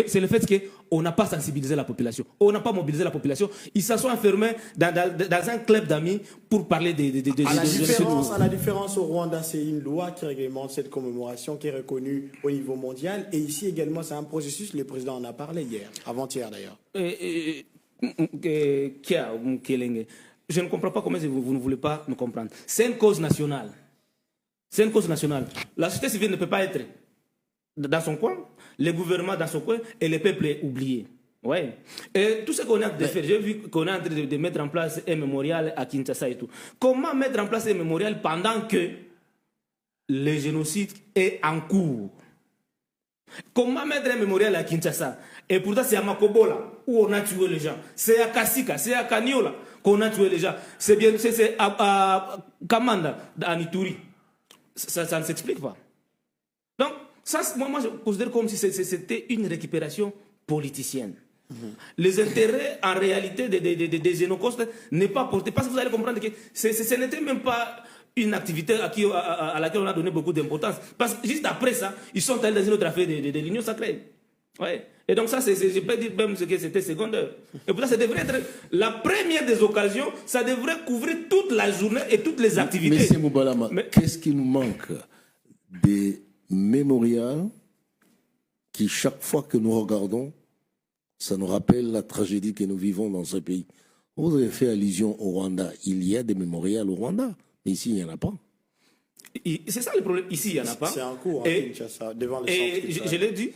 C'est le fait qu'on n'a pas sensibilisé la population. On n'a pas mobilisé la population. Ils se sont enfermés dans un club d'amis pour parler à la différence au Rwanda, c'est une loi qui réglemente cette commémoration qui est reconnue au niveau mondial. Et ici également, c'est un processus, le président en a parlé hier, avant-hier d'ailleurs. Je ne comprends pas comment vous ne voulez pas me comprendre. C'est une cause nationale. C'est une cause nationale. La société civile ne peut pas être dans son coin, le gouvernement dans son coin et le peuple est oublié. Ouais. Et tout ce qu'on a de faire, j'ai vu qu'on est en train de mettre en place un mémorial à Kinshasa et tout. Comment mettre en place un mémorial pendant que le génocide est en cours? Comment mettre un mémorial à Kinshasa? Et pourtant c'est à Makobola où on a tué les gens. C'est à Kasika, c'est à Kaniola qu'on a tué les gens. C'est à Kamanda, à Nituri. Ça ne s'explique pas. Donc, ça, moi, je considère comme si c'était une récupération politicienne. Les intérêts, en réalité, des génocostes n'est pas porté. Parce que vous allez comprendre que ce n'était même pas une activité à laquelle on a donné beaucoup d'importance. Parce que juste après ça, ils sont allés dans une autre affaire de l'Union sacrée. Ouais. Et donc ça, je peux dire même que c'était secondaire. Et pour ça, ça devrait être la première des occasions, ça devrait couvrir toute la journée et toutes les activités. Monsieur Moubalama, qu'est-ce qui nous manque? Des mémorials qui, chaque fois que nous regardons, ça nous rappelle la tragédie que nous vivons dans ce pays. Vous avez fait allusion au Rwanda. Il y a des mémorials au Rwanda, mais ici, il n'y en a pas. C'est ça le problème. Ici, il n'y en a pas. C'est en cours, devant les centres. Je l'ai dit,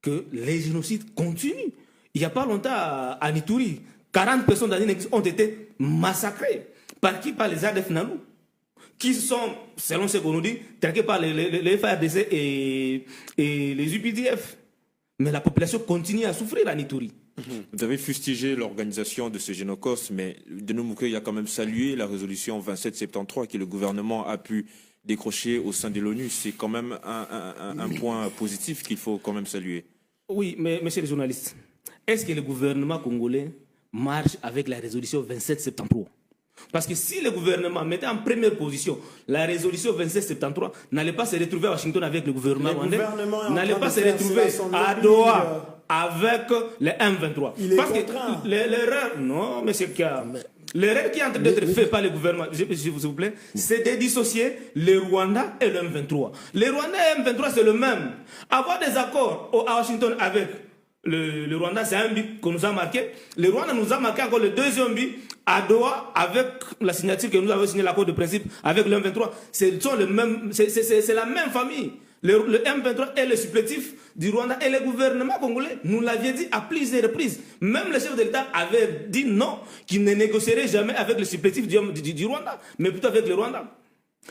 que les génocides continuent. Il n'y a pas longtemps à Nituri, 40 personnes ont été massacrées. Par qui? Par les ADF Nalou, qui sont, selon ce qu'on nous dit, traqués par les FARDC et les UPDF. Mais la population continue à souffrir à Nituri. Vous avez fustigé l'organisation de ce génocostes, mais Denis Mukwege a quand même salué la résolution 2773 que le gouvernement a pu décroché au sein de l'ONU. C'est quand même un point positif qu'il faut quand même saluer. Oui, mais monsieur le journaliste, est-ce que le gouvernement congolais marche avec la résolution 2773? Parce que si le gouvernement mettait en première position la résolution 2773, n'allait pas se retrouver à Washington avec le gouvernement rwandais, n'allait pas se retrouver à Doha avec les M23. Parce que l'erreur, non, monsieur Kia, l'erreur qui est en train d'être faite par le gouvernement, s'il vous plaît, c'est de dissocier le Rwanda et le M23. Le Rwanda et le M23, c'est le même. Avoir des accords à Washington avec le Rwanda, c'est un but qu'on nous a marqué. Le Rwanda nous a marqué encore le deuxième but à Doha avec la signature que nous avons signé l'accord de principe avec le M23. C'est la même famille. Le M23 est le supplétif du Rwanda et le gouvernement congolais nous l'avait dit à plusieurs reprises. Même le chef de l'État avait dit non, qu'il ne négocierait jamais avec le supplétif du Rwanda, mais plutôt avec le Rwanda.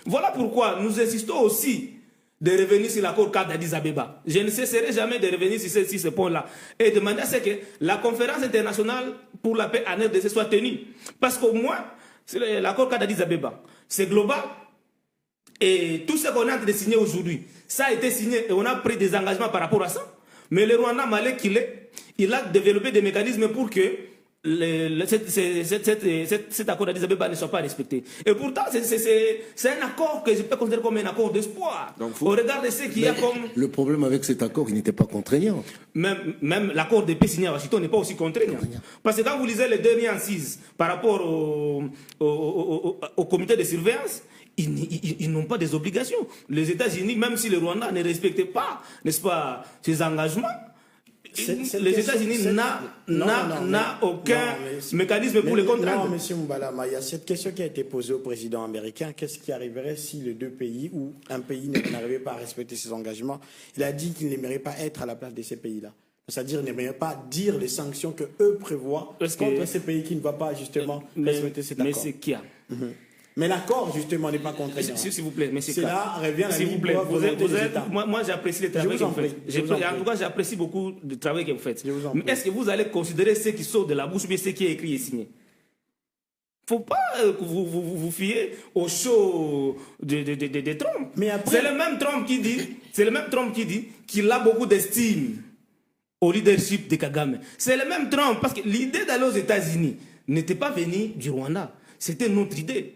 Voilà pourquoi nous insistons aussi de revenir sur l'accord cadre d'Addis Abeba. Je ne cesserai jamais de revenir sur ce point-là et demander à ce que la conférence internationale pour la paix en RDC soit tenue. Parce qu'au moins, l'accord cadre d'Addis Abeba, c'est global. Et tout ce qu'on est en train de signer aujourd'hui, ça a été signé et on a pris des engagements par rapport à ça. Mais le Rwanda, malgré qu'il est, il a développé des mécanismes pour que cet accord d'Addis Abeba ne soit pas respecté. Et pourtant, c'est un accord que je peux considérer comme un accord d'espoir. Au regard de ce qu'il y a comme... Le problème avec cet accord, il n'était pas contraignant. Même l'accord de paix signé à Washington n'est pas aussi contraignant. Parce que quand vous lisez les derniers assises par rapport au comité de surveillance, ils n'ont pas des obligations. Les États-Unis, même si le Rwanda ne respectait pas, n'est-ce pas, ses engagements, les États-Unis n'ont aucun mécanisme pour les contraindre. Non, M. Mbalama, il y a cette question qui a été posée au président américain. Qu'est-ce qui arriverait si les deux pays ou un pays n'arrivait pas à respecter ses engagements? Il a dit qu'il n'aimerait pas être à la place de ces pays-là. C'est-à-dire qu'il n'aimerait pas dire les sanctions qu'eux prévoient contre ces pays qui ne vont pas justement respecter cet accord. Mais c'est qui a Mais l'accord, justement, n'est pas contraignant. S'il vous plaît, mais c'est là revient à la s'il vous plaît, moi j'apprécie le travail que vous faites. En tout cas, j'apprécie beaucoup le travail que vous faites. Mais est-ce que vous allez considérer ce qui sort de la bouche ou bien ce qui est écrit et signé? Il ne faut pas que vous fiez au show de Trump. C'est le même Trump qui dit qu'il a beaucoup d'estime au leadership de Kagame. C'est le même Trump, parce que l'idée d'aller aux États-Unis n'était pas venue du Rwanda. C'était notre idée.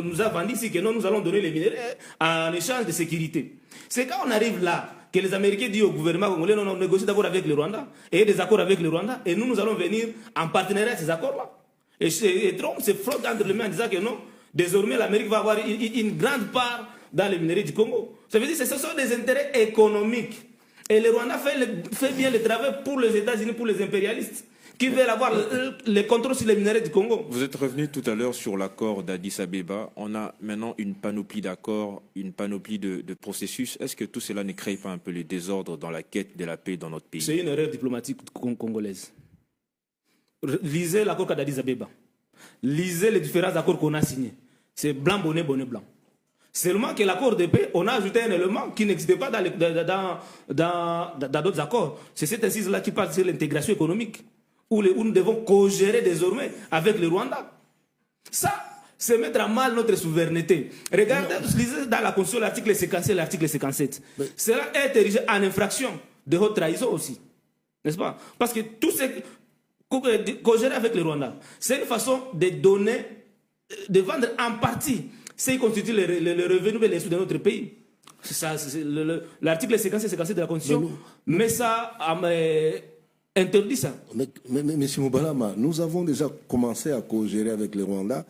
Nous avons dit ici que non, nous allons donner les minéraux en échange de sécurité. C'est quand on arrive là que les Américains disent au gouvernement congolais, non, on négocie d'abord avec le Rwanda, et des accords avec le Rwanda, et nous allons venir en partenariat à ces accords-là. Et Trump se frotte entre les mains en disant que non, désormais l'Amérique va avoir une grande part dans les minéraux du Congo. Ça veut dire que ce sont des intérêts économiques. Et le Rwanda fait bien le travail pour les États-Unis, pour les impérialistes, qui veulent avoir le contrôle sur les minéraux du Congo. Vous êtes revenu tout à l'heure sur l'accord d'Addis Abeba. On a maintenant une panoplie d'accords, une panoplie de processus. Est-ce que tout cela ne crée pas un peu le désordre dans la quête de la paix dans notre pays? C'est une erreur diplomatique congolaise. Lisez l'accord d'Addis Abeba. Lisez les différents accords qu'on a signés. C'est blanc, bonnet, bonnet, blanc. Seulement que l'accord de paix, on a ajouté un élément qui n'existait pas dans d'autres accords. C'est cette incise-là qui parle sur l'intégration économique, où nous devons co-gérer désormais avec le Rwanda. Ça, c'est mettre à mal notre souveraineté. Regardez, lisez dans la Constitution l'article 57 et l'article 57. Cela est érigé en infraction de haute trahison aussi. N'est-ce pas? Parce que tout ce co-gérer avec le Rwanda, c'est une façon de donner, de vendre en partie ce qui constitue le revenu et les sous de notre pays. L'article 57 de la Constitution, mais ça interdit ça. Mais M. Mbalama, nous avons déjà commencé à co-gérer avec le Rwanda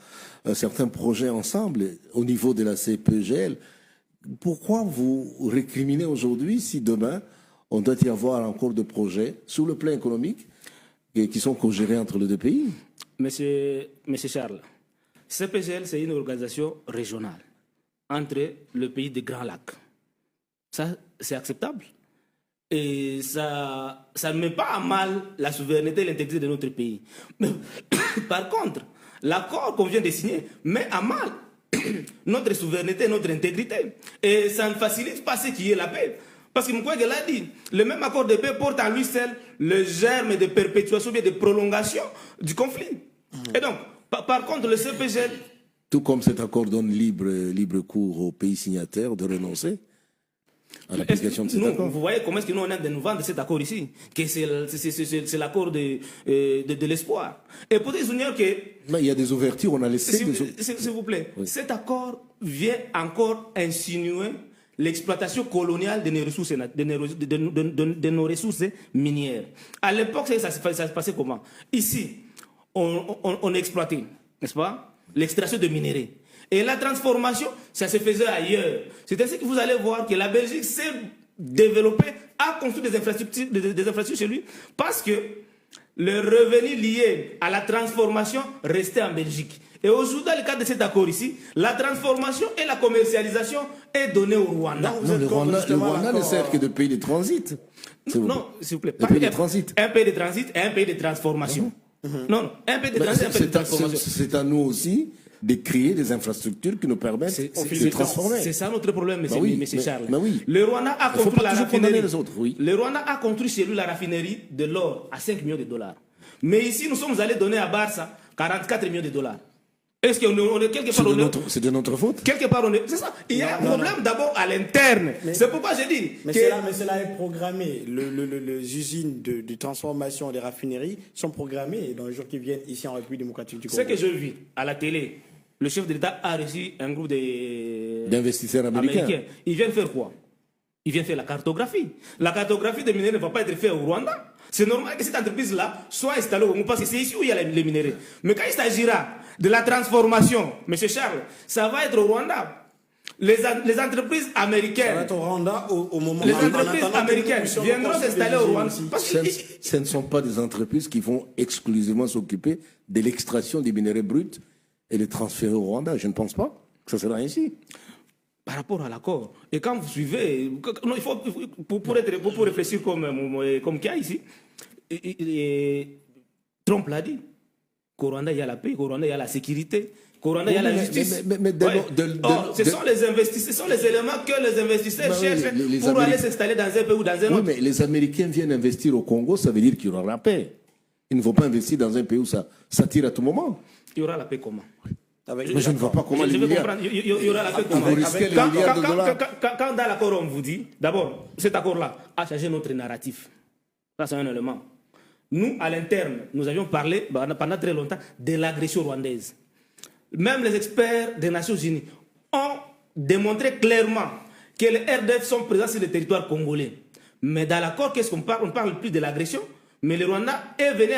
certains projets ensemble au niveau de la CPGL. Pourquoi vous récriminez aujourd'hui si demain on doit y avoir encore de projets sur le plan économique qui sont co-gérés entre les deux pays? Monsieur Charles, CPGL, c'est une organisation régionale entre le pays des Grands Lacs. Ça, c'est acceptable. Et ça ne met pas à mal la souveraineté et l'intégrité de notre pays. Mais, par contre, l'accord qu'on vient de signer met à mal notre souveraineté et notre intégrité. Et ça ne facilite pas ce qui est la paix. Parce que Mukwege l'a dit, le même accord de paix porte en lui seul le germe de perpétuation et de prolongation du conflit. Et donc, par contre, le CPGL Tout comme cet accord donne libre cours aux pays signataires de renoncer à l'application de cet accord. Vous voyez comment est-ce que nous on est de nous vendre cet accord ici, que c'est l'accord de l'espoir. Et pour dire que... Mais il y a des ouvertures, on a laissé... S'il vous plaît, oui. Cet accord vient encore insinuer l'exploitation coloniale de nos ressources minières. À l'époque, ça se passait comment? Ici, on exploitait, n'est-ce pas, l'extraction de minerais. Et la transformation, ça se faisait ailleurs. C'est ainsi que vous allez voir que la Belgique s'est développée, a construit des infrastructures chez lui, parce que le revenu lié à la transformation restait en Belgique. Et aujourd'hui, dans le cadre de cet accord ici, la transformation et la commercialisation est donnée au Rwanda. Non, le Rwanda ne sert que de pays de transit. Non, s'il vous plaît. Un pays de transit. Un pays de transit et un pays de transformation. Non, un pays de transit et un pays de transformation. C'est à nous aussi de créer des infrastructures qui nous permettent de transformer. C'est ça notre problème, monsieur, monsieur Charles. Oui. Le Rwanda a construit la raffinerie. Les autres, oui. Le Rwanda a construit chez lui la raffinerie de l'or à 5 millions de dollars. Mais ici, nous sommes allés donner à Barça 44 millions de dollars. Est-ce qu'on est quelque part... C'est de notre faute. Quelque part, c'est ça. Il y a un problème d'abord à l'interne. C'est pourquoi j'ai dit... Mais cela est programmé. Les usines de transformation des raffineries sont programmées dans les jours qui viennent ici en République démocratique du Congo. Ce que je vis à la télé, le chef de l'État a reçu un groupe d'investisseurs américains. Ils viennent faire quoi? Ils viennent faire la cartographie. La cartographie des minéraux ne va pas être faite au Rwanda. C'est normal que cette entreprise-là soit installée au Congo parce que c'est ici où il y a les minéraux. Mais quand il s'agira de la transformation, M. Charles, ça va être au Rwanda. Les entreprises américaines... Ça va être au Rwanda au moment... Les entreprises américaines viendront s'installer au Rwanda. Ce ne sont pas des entreprises qui vont exclusivement s'occuper de l'extraction des minéraux bruts et les transférer au Rwanda. Je ne pense pas que ça sera ainsi. Par rapport à l'accord. Et quand vous suivez... Non, il faut, pour réfléchir comme Kia ici, Trump l'a dit. Qu'au Rwanda, il y a la paix, qu'au Rwanda, il y a la sécurité, qu'au Rwanda, il y a la justice. Ce sont les éléments que les investisseurs cherchent pour aller s'installer dans un pays ou dans un autre. Oui, mais les Américains viennent investir au Congo, ça veut dire qu'il y aura la paix. Ils ne vont pas investir dans un pays où ça tire à tout moment. Il y aura la paix comment? Mais je ne vois pas comment je vais comprendre. Il y aura la paix comment? Quand dans l'accord on vous dit, d'abord, cet accord-là a changé notre narratif. Ça, c'est un élément. Nous, à l'interne, nous avions parlé pendant très longtemps de l'agression rwandaise. Même les experts des Nations Unies ont démontré clairement que les RDF sont présents sur le territoire congolais. Mais dans l'accord, qu'est-ce qu'on parle? On ne parle plus de l'agression, mais le Rwanda est venu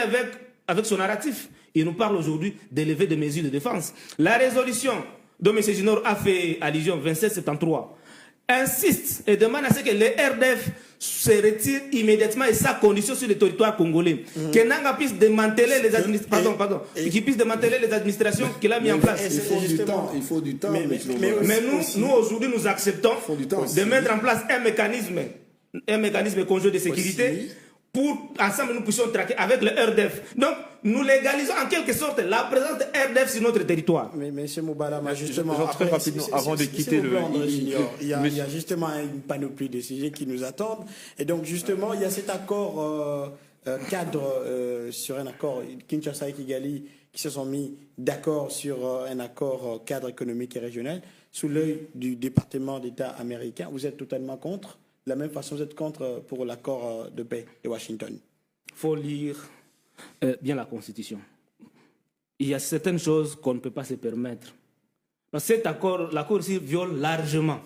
avec son narratif. Il nous parle aujourd'hui d'élever des mesures de défense. La résolution dont M. Ginor a fait allusion, 2773, insiste et demande à ce que les RDF se retirent immédiatement et sa condition sur le territoire congolais. Que Nanga puisse démanteler les administrations, qu'il puisse démanteler les administrations qu'il a mis en place. Il faut du temps. Mais nous aujourd'hui, nous acceptons de mettre en place un mécanisme conjoint de sécurité pour ensemble nous puissions traquer avec le RDF. Donc, nous légalisons en quelque sorte la présence de RDF sur notre territoire. Mais M. Moubalama, justement, très rapidement, avant de quitter il y a justement une panoplie de sujets qui nous attendent. Et donc, justement, il y a cet accord cadre sur un accord Kinshasa et Kigali qui se sont mis d'accord sur un accord cadre économique et régional sous l'œil du département d'État américain. Vous êtes totalement contre? De la même façon, vous êtes contre pour l'accord de paix de Washington? Il faut lire bien la Constitution. Il y a certaines choses qu'on ne peut pas se permettre. Parce que cet accord, l'accord ici viole largement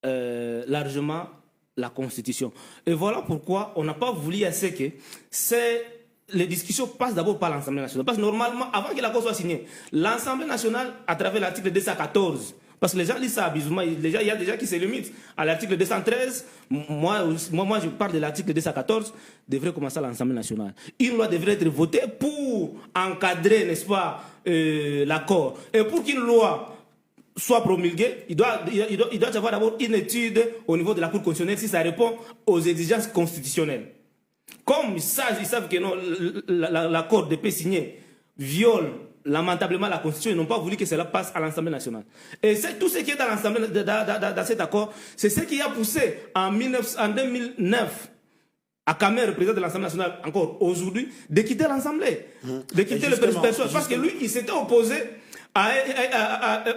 la Constitution. Et voilà pourquoi on n'a pas voulu assez que les discussions passent d'abord par l'Assemblée nationale. Parce que normalement, avant que l'accord soit signé, l'Assemblée nationale, à travers l'article 214, parce que les gens lisent ça abusivement. Il y a des gens qui se limitent à l'article 213. Moi, je parle de l'article 214. Devrait commencer à l'Assemblée nationale. Une loi devrait être votée pour encadrer, n'est-ce pas, l'accord. Et pour qu'une loi soit promulguée, il doit y avoir d'abord une étude au niveau de la Cour constitutionnelle si ça répond aux exigences constitutionnelles. Comme ils savent que l'accord de paix signé viole lamentablement la Constitution, ils n'ont pas voulu que cela passe à l'Assemblée nationale. Et c'est tout ce qui est dans cet accord, c'est ce qui a poussé en 2009 à Kamer, le président de l'Assemblée nationale, encore aujourd'hui, de quitter l'Assemblée, de quitter le personnel. Parce que lui, il s'était opposé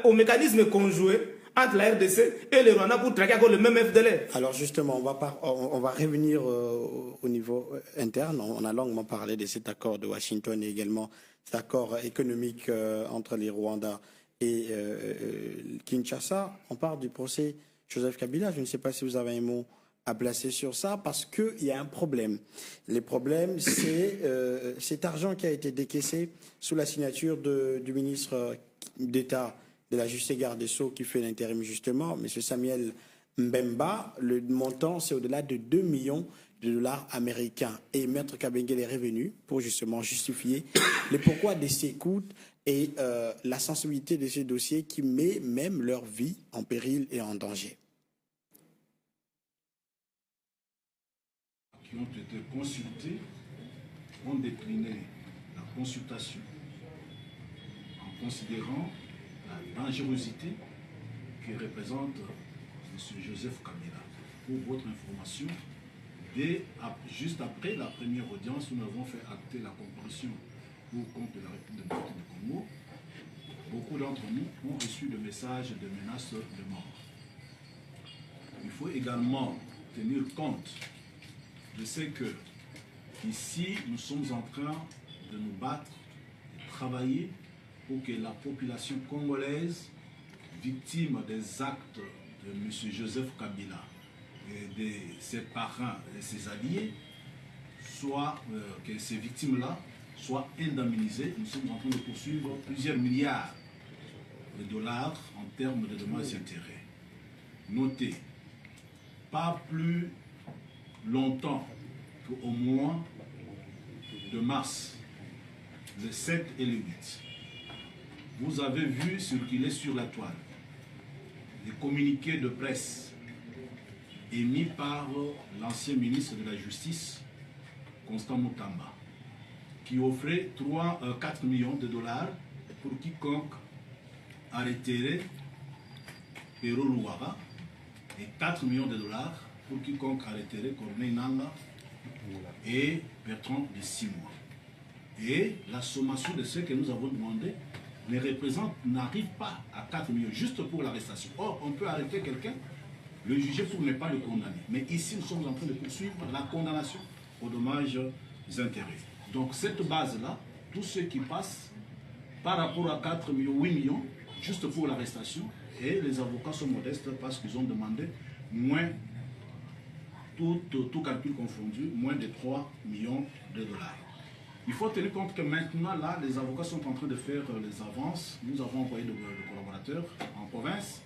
au mécanisme conjoint entre la RDC et le Rwanda pour traquer encore le même FDLR. Alors justement, on va revenir au niveau interne. On a longuement parlé de cet accord de Washington et également cet accord économique entre les Rwandais et Kinshasa. On parle du procès Joseph Kabila. Je ne sais pas si vous avez un mot à placer sur ça, parce qu'il y a un problème. Le problème, c'est cet argent qui a été décaissé sous la signature du ministre d'État de la Justice et Garde des Sceaux qui fait l'intérim justement, M. Samuel Mbemba. Le montant, c'est au-delà de 2 millions de dollars américains. Et Maître Kabengele est revenu pour justement justifier le pourquoi de ces coûts et la sensibilité de ces dossiers qui met même leur vie en péril et en danger. Qui ont été consultés ont décliné la consultation en considérant la dangerosité que représente M. Joseph Kabila. Pour votre information, juste après la première audience, nous avons fait acter la comparution pour compte de la République démocratique du Congo. Beaucoup d'entre nous ont reçu le message de menaces de mort. Il faut également tenir compte de ce que ici nous sommes en train de nous battre, de travailler pour que la population congolaise, victime des actes de M. Joseph Kabila et de ses parents et ses alliés, que ces victimes-là soient indemnisées. Nous sommes en train de poursuivre plusieurs milliards de dollars en termes de dommages et intérêts. Notez, pas plus longtemps qu'au mois de mars, le 7 et le 8, vous avez vu circuler sur la toile des communiqués de presse émis par l'ancien ministre de la Justice, Constant Mutamba, qui offrait 4 millions de dollars pour quiconque arrêterait Pero Luara et 4 millions de dollars pour quiconque arrêterait Corneille Nanga et Bertrand de 6 mois. Et la sommation de ce que nous avons demandé n'arrive pas à 4 millions, juste pour l'arrestation. Or, on peut arrêter quelqu'un, le juger pour ne pas le condamner. Mais ici, nous sommes en train de poursuivre la condamnation aux dommages et intérêts. Donc, cette base-là, tous ceux qui passent par rapport à 4 millions, 8 millions, juste pour l'arrestation, et les avocats sont modestes parce qu'ils ont demandé moins, tout calcul confondu, moins de 3 millions de dollars. Il faut tenir compte que maintenant, là, les avocats sont en train de faire les avances. Nous avons envoyé de collaborateurs en province.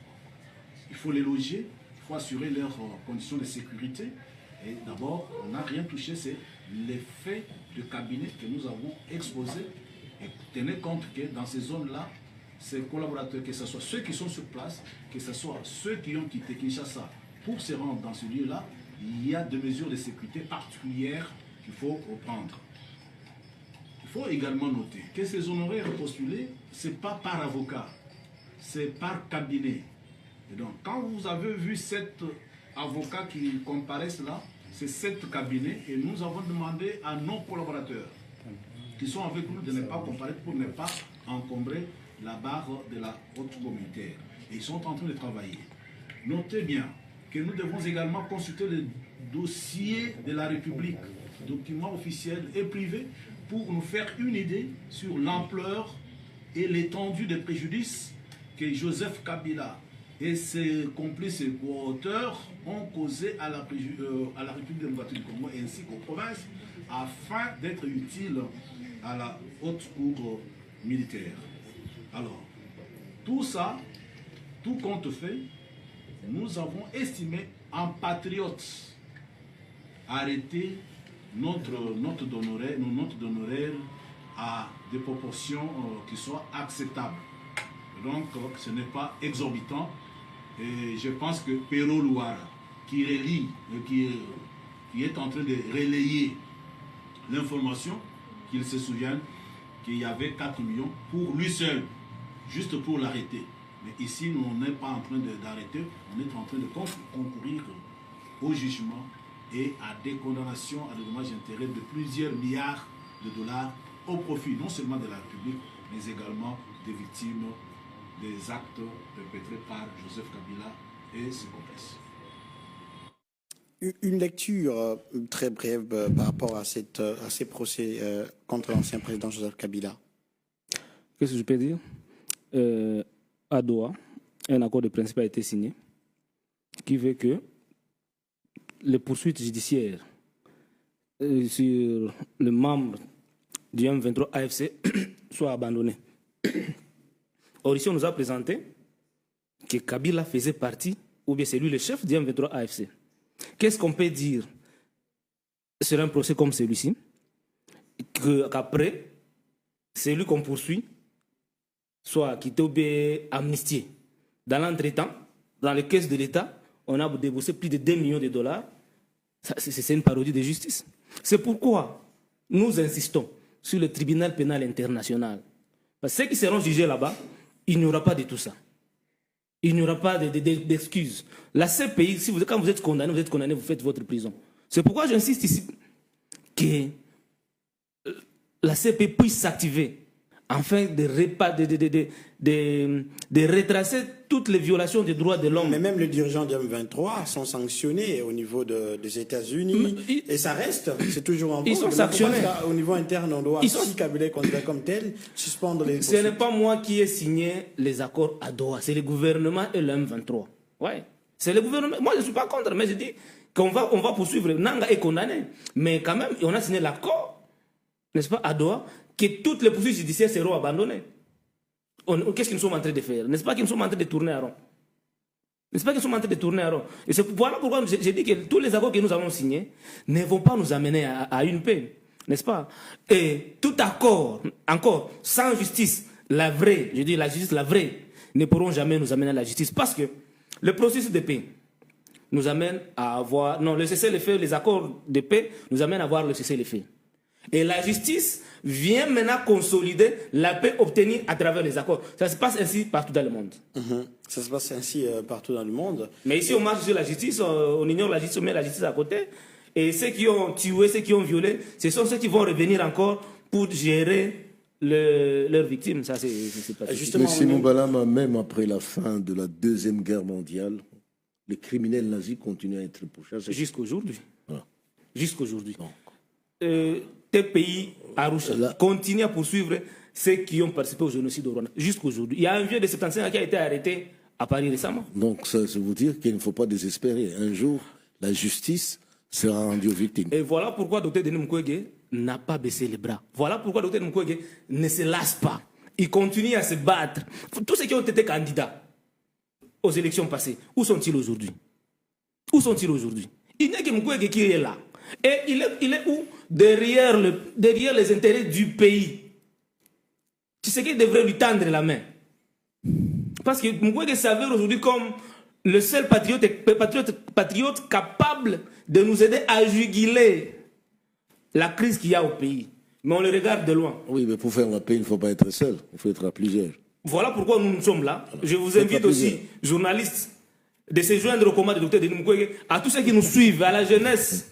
Il faut les loger, il faut assurer leurs conditions de sécurité. Et d'abord, on n'a rien touché, c'est l'effet de cabinet que nous avons exposé. Et tenez compte que dans ces zones-là, ces collaborateurs, que ce soit ceux qui sont sur place, que ce soit ceux qui ont quitté Kinshasa pour se rendre dans ce lieu-là, il y a des mesures de sécurité particulières qu'il faut reprendre. Il faut également noter que ces honoraires postulés, ce n'est pas par avocat, c'est par cabinet. Et donc, quand vous avez vu 7 avocats qui comparaissent là, c'est 7 cabinets, et nous avons demandé à nos collaborateurs qui sont avec nous de ne pas comparaître pour ne pas encombrer la barre de la haute communautaire. Et ils sont en train de travailler. Notez bien que nous devons également consulter le dossier de la République, documents officiels et privés, pour nous faire une idée sur l'ampleur et l'étendue des préjudices que Joseph Kabila et ses complices et co-auteurs ont causé à la République démocratique du Congo ainsi qu'aux provinces, afin d'être utiles à la haute cour militaire. Alors, tout ça, tout compte fait, nous avons estimé en patriotes arrêter notre note d'honoraire à des proportions qui soient acceptables. Donc, ce n'est pas exorbitant. Et je pense que Pero Luara, qui relie, qui est en train de relayer l'information, qu'il se souvienne qu'il y avait 4 millions pour lui seul, juste pour l'arrêter. Mais ici, nous, on n'est pas en train d'arrêter, on est en train de concourir au jugement et à des condamnations à des dommages et intérêts de plusieurs milliards de dollars au profit non seulement de la République, mais également des victimes des actes perpétrés par Joseph Kabila et ses complices. Une lecture très brève par rapport à ces procès contre l'ancien président Joseph Kabila. Qu'est-ce que je peux dire? À Doha, un accord de principe a été signé qui veut que les poursuites judiciaires sur le membre du M23 AFC soient abandonnées. Or, ici, on nous a présenté que Kabila faisait partie, ou bien c'est lui le chef du M23 AFC. Qu'est-ce qu'on peut dire sur un procès comme celui-ci? Qu'après, c'est lui qu'on poursuit, soit quitté ou bien amnistié. Dans l'entretemps, dans les caisses de l'État, on a déboursé plus de 2 millions de dollars. C'est une parodie de justice. C'est pourquoi nous insistons sur le tribunal pénal international. Parce que ceux qui seront jugés là-bas, il n'y aura pas de tout ça. Il n'y aura pas d'excuses. La CPI, quand vous êtes condamné, vous faites votre prison. C'est pourquoi j'insiste ici que la CPI puisse s'activer afin de retracer toutes les violations des droits de l'homme. Mais même les dirigeants du M23 sont sanctionnés au niveau des États-Unis. Et ça reste, c'est toujours en cours. Ils sont sanctionnés. Au niveau interne, on doit, si Kabila est considéré comme tel, suspendre les poursuites. Ce n'est pas moi qui ai signé les accords à Doha, c'est le gouvernement et le M23. Ouais. C'est le gouvernement. Moi, je ne suis pas contre, mais je dis qu'on va poursuivre. Nanga est condamné. Mais quand même, on a signé l'accord, n'est-ce pas, à Doha, que toutes les poursuites judiciaires seront abandonnées. Qu'est-ce que nous sommes en train de faire? N'est-ce pas que nous sommes en train de tourner à rond? N'est-ce pas que nous sommes en train de tourner à rond? Et voilà pourquoi j'ai dit que tous les accords que nous avons signés ne vont pas nous amener à une paix. N'est-ce pas? Et tout accord, encore, sans justice, la vraie, je dis la justice, la vraie, ne pourront jamais nous amener à la justice. Parce que le processus de paix nous amène à avoir... Non, le cessez-le-feu, les accords de paix nous amènent à avoir le cessez-le-feu. Et la justice vient maintenant consolider la paix obtenue à travers les accords. Ça se passe ainsi partout dans le monde. Ça se passe ainsi partout dans le monde. Mais ici, on marche sur la justice, on ignore la justice, on met la justice à côté. Et ceux qui ont tué, ceux qui ont violé, ce sont ceux qui vont revenir encore pour gérer leurs victimes. Ça, c'est pas justement. Mais Simon Balama, même après la fin de la Deuxième Guerre mondiale, les criminels nazis continuent à être pourchassés. Jusqu'aujourd'hui. Voilà. Jusqu'aujourd'hui. Tes pays, Arusha, continuent à poursuivre ceux qui ont participé au génocide au Rwanda. Jusqu'aujourd'hui. Il y a un vieux de 75 ans qui a été arrêté à Paris récemment. Donc, ça veut dire qu'il ne faut pas désespérer. Un jour, la justice sera rendue aux victimes. Et voilà pourquoi Dr Denis Mukwege n'a pas baissé les bras. Voilà pourquoi Dr Mukwege ne se lasse pas. Il continue à se battre. Tous ceux qui ont été candidats aux élections passées, où sont-ils aujourd'hui? Où sont-ils aujourd'hui? Il n'y a que Mukwege qui est là. Et il est où? Derrière les intérêts du pays. Tu sais qu'il devrait lui tendre la main. Parce que Mukwege s'avère aujourd'hui comme le seul patriote capable de nous aider à juguler la crise qu'il y a au pays. Mais on le regarde de loin. Oui, mais pour faire la paix, il ne faut pas être seul. Il faut être à plusieurs. Voilà pourquoi nous sommes là. Je vous invite aussi, journalistes, de se joindre au combat de Dr Denis Mukwege, à tous ceux qui nous suivent, à la jeunesse,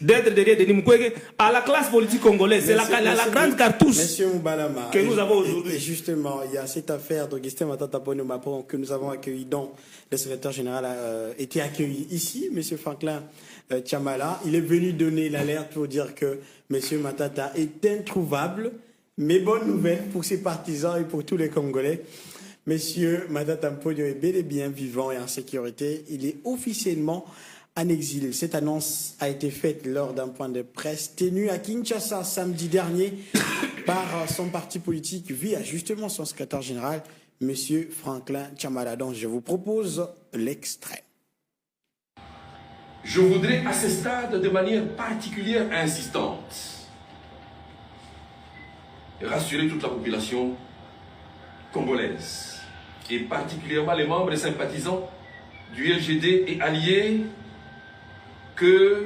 d'être derrière Denis Mukwege, à la classe politique congolaise. C'est la grande cartouche que nous avons aujourd'hui. Et justement, il y a cette affaire d'Augustin Matata Ponyo-Mapon que nous avons accueilli, dont le secrétaire général a été accueilli ici, M. Franklin Tchamala. Il est venu donner l'alerte pour dire que M. Matata est introuvable. Mais bonne nouvelle pour ses partisans et pour tous les Congolais. Monsieur Matata Ponyo est bel et bien vivant et en sécurité. Il est officiellement en exil. Cette annonce a été faite lors d'un point de presse tenu à Kinshasa samedi dernier par son parti politique via justement son secrétaire général, Monsieur Franklin Tchamala. Donc je vous propose l'extrait. Je voudrais à ce stade de manière particulière et insistante rassurer toute la population congolaise et particulièrement les membres et sympathisants du LGD et alliés que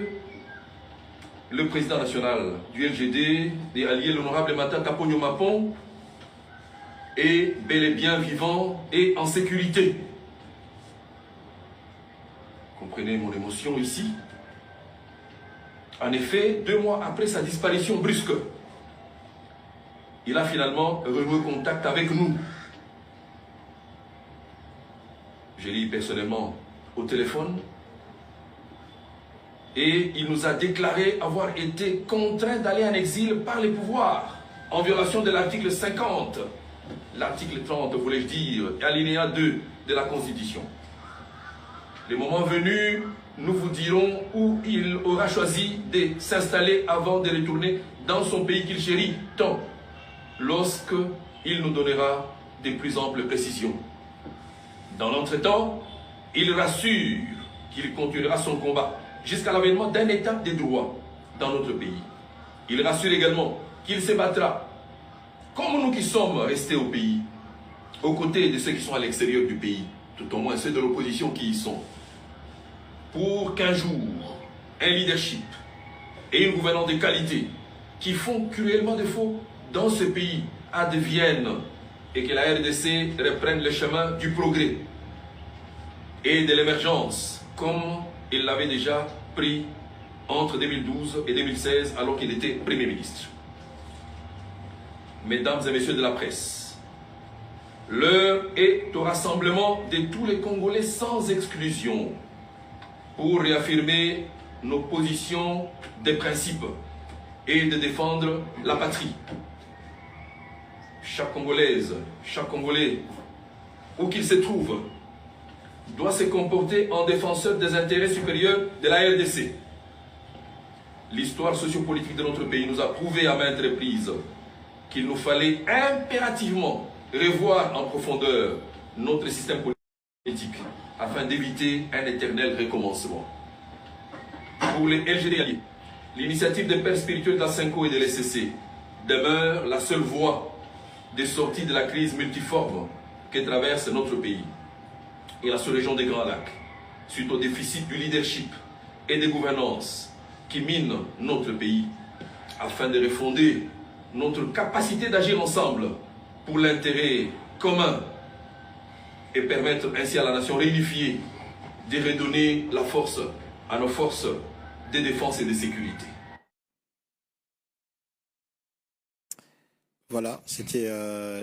le président national du LGD et allié, l'honorable Matata Ponyo-Mapon, est bel et bien vivant et en sécurité. Comprenez mon émotion ici. En effet, 2 mois après sa disparition brusque, il a finalement renoué contact avec nous. Je l'ai eu personnellement au téléphone et il nous a déclaré avoir été contraint d'aller en exil par les pouvoirs en violation de l'article 50, l'article 30, voulais-je dire, alinéa 2 de la Constitution. Le moment venu, nous vous dirons où il aura choisi de s'installer avant de retourner dans son pays qu'il chérit tant, lorsqu'il nous donnera de plus amples précisions. Dans l'entretemps, il rassure qu'il continuera son combat jusqu'à l'avènement d'un état de droit dans notre pays. Il rassure également qu'il se battra, comme nous qui sommes restés au pays, aux côtés de ceux qui sont à l'extérieur du pays, tout au moins ceux de l'opposition qui y sont, pour qu'un jour, un leadership et une gouvernance de qualité qui font cruellement défaut dans ce pays adviennent et que la RDC reprenne le chemin du progrès et de l'émergence, comme il l'avait déjà pris entre 2012 et 2016 alors qu'il était Premier ministre. Mesdames et messieurs de la presse, l'heure est au rassemblement de tous les Congolais sans exclusion pour réaffirmer nos positions des principes et de défendre la patrie. Chaque Congolaise, chaque Congolais, où qu'il se trouve, doit se comporter en défenseur des intérêts supérieurs de la RDC. L'histoire sociopolitique de notre pays nous a prouvé à maintes reprises qu'il nous fallait impérativement revoir en profondeur notre système politique afin d'éviter un éternel recommencement. Pour les LGD alliés, l'initiative des pères spirituels de la SENCO et de l'SCC demeure la seule voie de sortie de la crise multiforme que traverse notre pays et la sous-région des Grands Lacs, suite au déficit du leadership et de gouvernance qui mine notre pays, afin de refonder notre capacité d'agir ensemble pour l'intérêt commun et permettre ainsi à la nation réunifiée de redonner la force à nos forces de défense et de sécurité. Voilà, c'était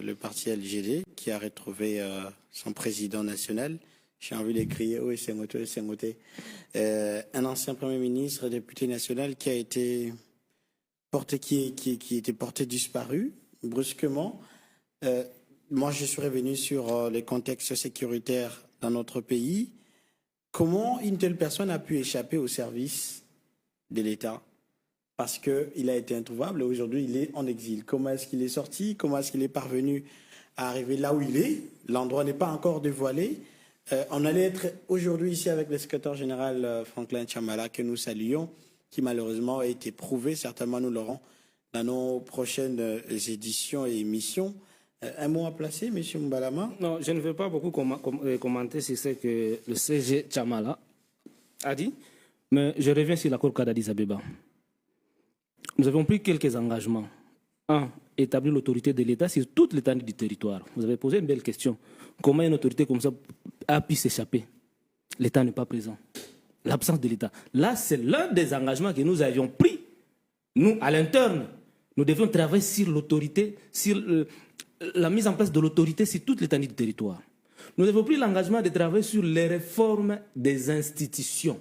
le parti LGD qui a retrouvé son président national. J'ai envie de crier, oui, c'est Sengote. Un ancien Premier ministre, député national qui a été porté, qui était porté disparu brusquement. Moi, je suis revenu sur les contextes sécuritaires dans notre pays. Comment une telle personne a pu échapper au service de l'État? Parce qu'il a été introuvable et aujourd'hui il est en exil. Comment est-ce qu'il est sorti? Comment est-ce qu'il est parvenu à arriver là où il est? L'endroit n'est pas encore dévoilé. On allait être aujourd'hui ici avec le secrétaire général Franklin Chamala, que nous saluons, qui malheureusement a été prouvé. Certainement nous l'aurons dans nos prochaines éditions et émissions. Un mot à placer, M. Mbalama? Non, je ne veux pas beaucoup commenter sur ce que le CG Chamala a dit, mais je reviens sur l'accord cadre d'Addis Abeba. Nous avons pris quelques engagements. Un, établir l'autorité de l'État sur toute l'étendue du territoire. Vous avez posé une belle question. Comment une autorité comme ça a pu s'échapper? L'État n'est pas présent. L'absence de l'État. Là, c'est l'un des engagements que nous avions pris. Nous, à l'interne, nous devions travailler sur l'autorité, sur la mise en place de l'autorité sur toute l'étendue du territoire. Nous avons pris l'engagement de travailler sur les réformes des institutions.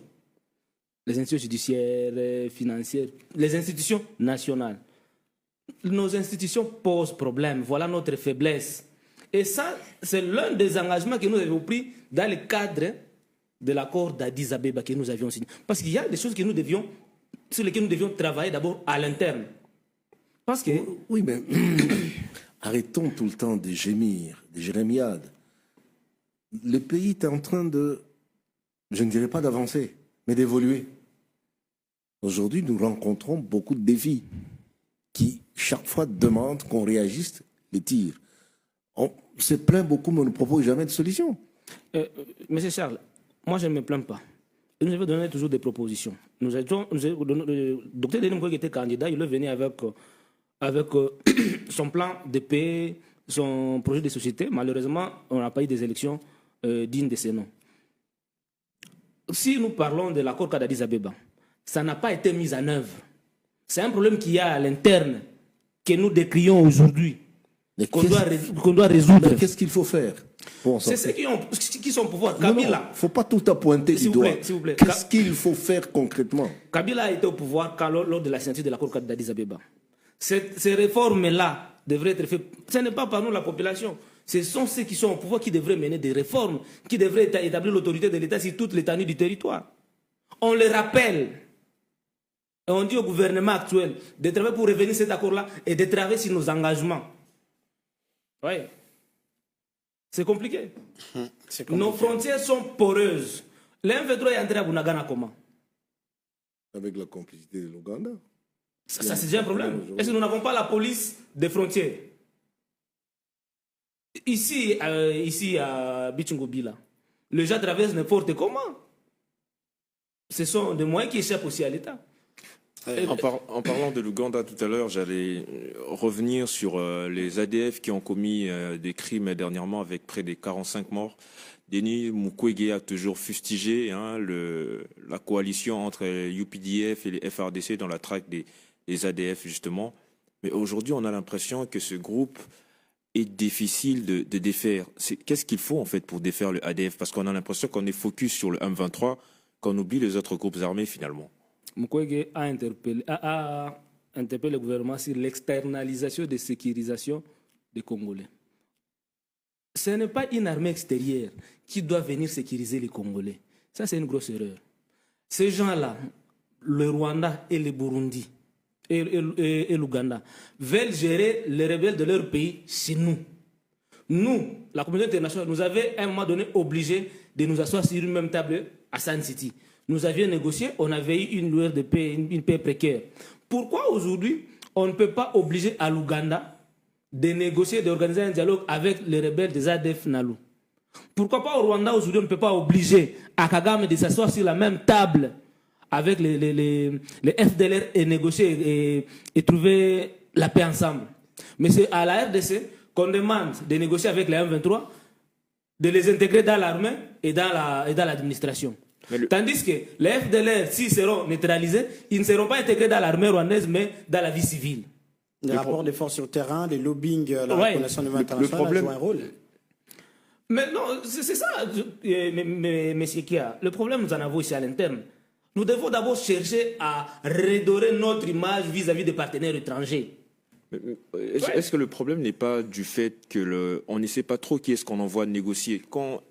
Les institutions judiciaires, financières, les institutions nationales. Nos institutions posent problème, voilà notre faiblesse. Et ça, c'est l'un des engagements que nous avons pris dans le cadre de l'accord d'Addis Abeba que nous avions signé. Parce qu'il y a des choses que nous devions, sur lesquelles nous devions travailler d'abord à l'interne. Parce que... Oui, mais arrêtons tout le temps de gémir, de jérémiades. Le pays est en train de, je ne dirais pas d'avancer, mais d'évoluer. Aujourd'hui, nous rencontrons beaucoup de défis qui, chaque fois, demandent qu'on réagisse les tirs. On se plaint beaucoup, mais on ne propose jamais de solution. Monsieur Charles, moi, je ne me plains pas. Et nous avons donné toujours des propositions. Le docteur Denis Mukwege était candidat, il est venu avec son plan de paix, son projet de société. Malheureusement, on n'a pas eu des élections dignes de ces noms. Si nous parlons de l'accord cadre d'Addis Abeba, ça n'a pas été mis en œuvre. C'est un problème qu'il y a à l'interne, que nous décrions aujourd'hui, qu'on doit résoudre. Qu'est-ce qu'il faut faire? C'est ceux qui sont au pouvoir. Kabila. Il ne faut pas tout appointer du doigt. Qu'est-ce qu'il faut faire concrètement? Kabila a été au pouvoir lors de la signature de l'accord cadre d'Addis Abeba. Ces réformes-là devraient être faites. Ce n'est pas par nous la population. Ce sont ceux qui sont au pouvoir qui devraient mener des réformes, qui devraient établir l'autorité de l'État sur toute l'étendue du territoire. On les rappelle. Et on dit au gouvernement actuel de travailler pour revenir cet accord-là et de travailler sur nos engagements. Oui. C'est compliqué. Nos frontières sont poreuses. L'M23 est entré à Bunagana comment? Avec la complicité de l'Ouganda. Ça c'est déjà un problème. Est-ce que nous n'avons pas la police des frontières? Ici à Bichungobila, les gens traversent n'importe comment. Ce sont des moyens qui échappent aussi à l'État. En parlant de l'Ouganda tout à l'heure, j'allais revenir sur les ADF qui ont commis des crimes dernièrement avec près de 45 morts. Denis Mukwege a toujours fustigé la coalition entre UPDF et les FRDC dans la traque des ADF justement. Mais aujourd'hui, on a l'impression que ce groupe est difficile de défaire. Qu'est-ce qu'il faut en fait pour défaire le ADF? Parce qu'on a l'impression qu'on est focus sur le M23, qu'on oublie les autres groupes armés finalement. Mukwege a interpellé le gouvernement sur l'externalisation de sécurisation des Congolais. Ce n'est pas une armée extérieure qui doit venir sécuriser les Congolais. Ça, c'est une grosse erreur. Ces gens-là, le Rwanda et le Burundi et l'Ouganda, veulent gérer les rebelles de leur pays chez nous. Nous, la communauté internationale, nous avons à un moment donné obligé de nous asseoir sur une même table à San City. Nous avions négocié, on avait eu une lueur de paix, une paix précaire. Pourquoi aujourd'hui, on ne peut pas obliger à l'Ouganda de négocier, d'organiser un dialogue avec les rebelles des ADF Nalu? Pourquoi pas au Rwanda aujourd'hui, on ne peut pas obliger à Kagame de s'asseoir sur la même table avec les FDLR et négocier et trouver la paix ensemble? Mais c'est à la RDC qu'on demande de négocier avec les M23, de les intégrer dans l'armée et dans l'administration. Tandis que les FDLR, s'ils seront neutralisés, ils ne seront pas intégrés dans l'armée rwandaise, mais dans la vie civile. Les rapports des forces sur le terrain, les lobbying, la reconnaissance de internationale jouent un rôle. Mais non, c'est ça, mais Kia. Le problème, nous en avons ici à l'interne. Nous devons d'abord chercher à redorer notre image vis-à-vis des partenaires étrangers. Est-ce que le problème n'est pas du fait qu'on ne sait pas trop qui est-ce qu'on envoie négocier? Quand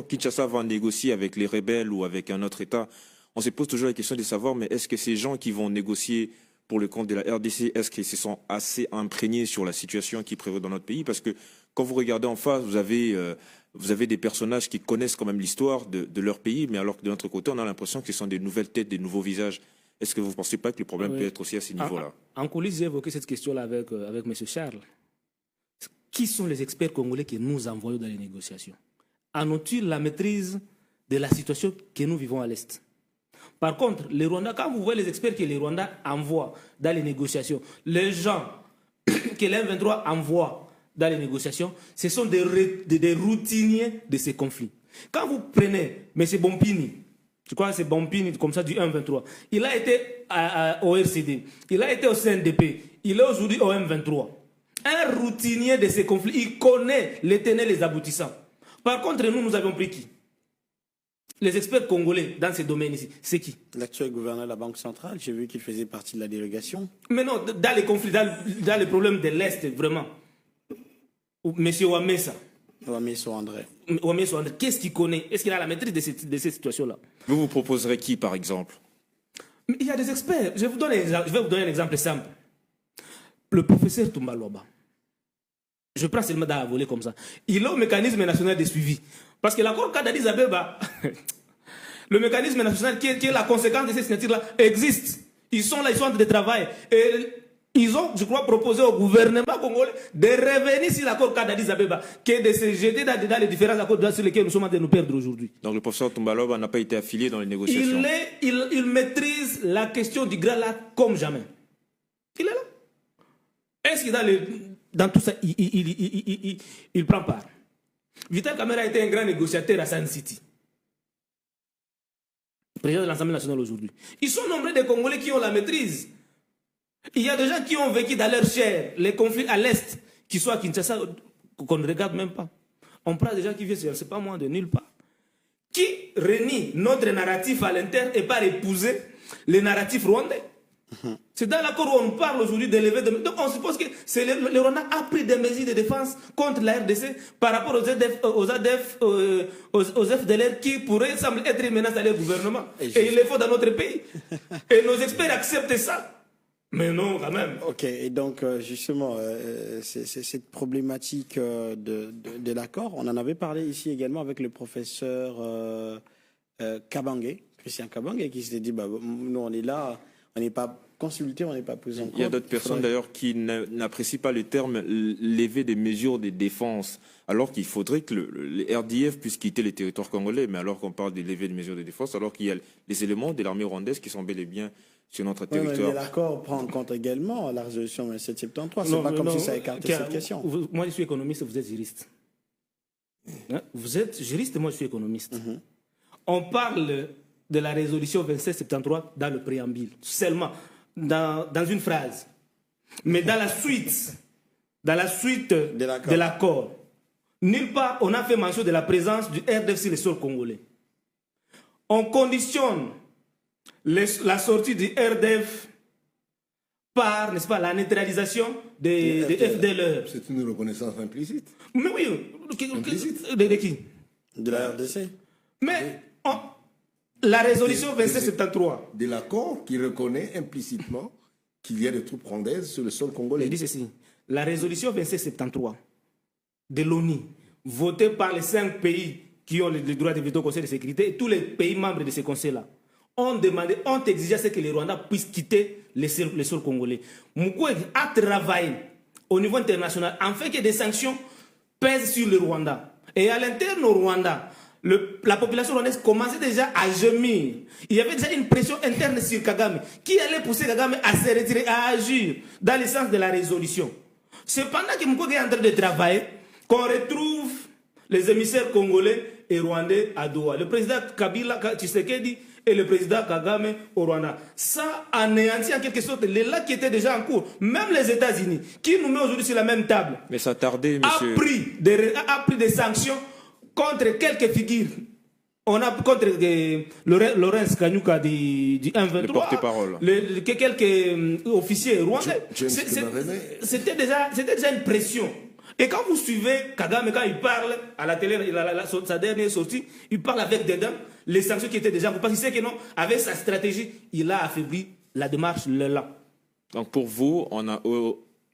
Kinshasa va négocier avec les rebelles ou avec un autre État, on se pose toujours la question de savoir, mais est-ce que ces gens qui vont négocier pour le compte de la RDC, est-ce qu'ils se sont assez imprégnés sur la situation qui prévaut dans notre pays? Parce que quand vous regardez en face, vous avez des personnages qui connaissent quand même l'histoire de leur pays, mais alors que de l'autre côté, on a l'impression que ce sont des nouvelles têtes, des nouveaux visages. Est-ce que vous ne pensez pas que le problème peut être aussi à ce niveau-là? En coulisses, j'ai évoqué cette question-là avec M. Charles. Qui sont les experts congolais que nous envoyons dans les négociations? En-ont-ils la maîtrise de la situation que nous vivons à l'Est? Par contre, les Rwandais, quand vous voyez les experts que les Rwandais envoient dans les négociations, les gens que l'M23 envoie dans les négociations, ce sont des routiniers de ces conflits. Quand vous prenez M. Bompini, je crois que c'est Bompini, comme ça, du M23, il a été au RCD, il a été au CNDP, il est aujourd'hui au M23. Un routinier de ces conflits, il connaît les tenants et les aboutissants. Par contre, nous avons pris qui? Les experts congolais dans ces domaines ici, c'est qui? L'actuel gouverneur de la Banque centrale, j'ai vu qu'il faisait partie de la délégation. Mais non, dans les conflits, dans les problèmes de l'Est, vraiment. Monsieur Wamesa. Wamesa André. Wamesa André, qu'est-ce qu'il connaît? Est-ce qu'il a la maîtrise de ces situations-là? Vous proposerez qui, par exemple? Il y a des experts. Je vais vous donner un exemple simple. Le professeur Toumba Loba. Je prends seulement dans la volée comme ça. Il a au mécanisme national de suivi. Parce que l'accord cadre d'Addis Abeba, le mécanisme national qui est la conséquence de ces signatures-là, existe. Ils sont là, ils sont en train de travailler. Et ils ont, je crois, proposé au gouvernement congolais de revenir sur l'accord cadre d'Addis Abeba, que de se jeter dans les différents accords sur lesquels nous sommes en train de nous perdre aujourd'hui. Donc le professeur Toumba Loba n'a pas été affilié dans les négociations. Il maîtrise la question du Grand Lac comme jamais. Il est là. Est-ce que dans tout ça, il prend part? Vital Kamera a été un grand négociateur à San City. président de l'Assemblée nationale aujourd'hui. Ils sont nombreux des Congolais qui ont la maîtrise. Il y a des gens qui ont vécu dans leur chair les conflits à l'Est, qui sont à Kinshasa, qu'on ne regarde même pas. On prend des gens qui viennent, je ne sais pas moi, de nulle part, qui renie notre narratif à l'interne et par épouser les narratifs rwandais. C'est dans l'accord où on parle aujourd'hui d'élever... Donc on suppose que le Rwanda a pris des mesures de défense contre la RDC par rapport aux ADF, aux FDLR qui pourraient sembler être une menace à leur gouvernement. Et il les faut dans notre pays. Et nos experts acceptent ça. Mais non, quand même. Ok, et donc justement, c'est cette problématique de l'accord. On en avait parlé ici également avec le professeur Kabangé, Christian Kabangé, qui s'était dit, bah, nous on est là, on n'est pas consulté, on n'est pas pris en compte. Il y a d'autres personnes d'ailleurs qui n'apprécient pas le terme lever des mesures de défense, alors qu'il faudrait que les RDF puissent quitter les territoires congolais, mais alors qu'on parle de lever des mesures de défense, alors qu'il y a les éléments de l'armée rwandaise qui sont bel et bien sur notre territoire. Mais l'accord prend en compte également la résolution 2773. C'est pas comme si ça écartait cette question. Moi, je suis économiste, vous êtes juriste. Vous êtes juriste, moi, je suis économiste. On parle de la résolution 2773 dans le préambule, seulement dans une phrase. Mais dans la suite de l'accord, nulle part on a fait mention de la présence du RDF sur le sol congolais. On conditionne la sortie du RDF par, n'est-ce pas, la neutralisation des FDLR. C'est une reconnaissance implicite. Mais oui, implicite. De qui? De la RDC. Mais la résolution 2773. De l'accord qui reconnaît implicitement qu'il y a des troupes rwandaises sur le sol congolais. Je dis ceci. La résolution 2773 de l'ONU, votée par les 5 pays qui ont le droit de veto au Conseil de sécurité et tous les pays membres de ce conseil-là, ont exigé à ce que les Rwandais puissent quitter les sols congolais. Mukwege a travaillé au niveau international en fait que des sanctions pèsent sur le Rwanda. Et à l'interne au Rwanda, la population rwandaise commençait déjà à gémir. Il y avait déjà une pression interne sur Kagame qui allait pousser Kagame à se retirer, à agir dans le sens de la résolution. Cependant que Mukwege est en train de travailler, qu'on retrouve les émissaires congolais et rwandais à Doha. Le président Kabila Tshisekedi et le président Kagame au Rwanda. Ça anéantit en quelque sorte les lacs qui étaient déjà en cours. Même les États-Unis, qui nous met aujourd'hui sur la même table, mais ça tardait, monsieur. A pris des sanctions contre quelques figures. On a contre Laurence Kanyuka du M23, le porte-parole, quelques officiers rwandais. C'était déjà une pression. Et quand vous suivez Kagame, quand il parle à la télé, sa dernière sortie, il parle avec des dames, les sanctions qui étaient déjà en cours. Parce qu'il sait que non, avec sa stratégie, il a affaibli la démarche là. Donc pour vous, on a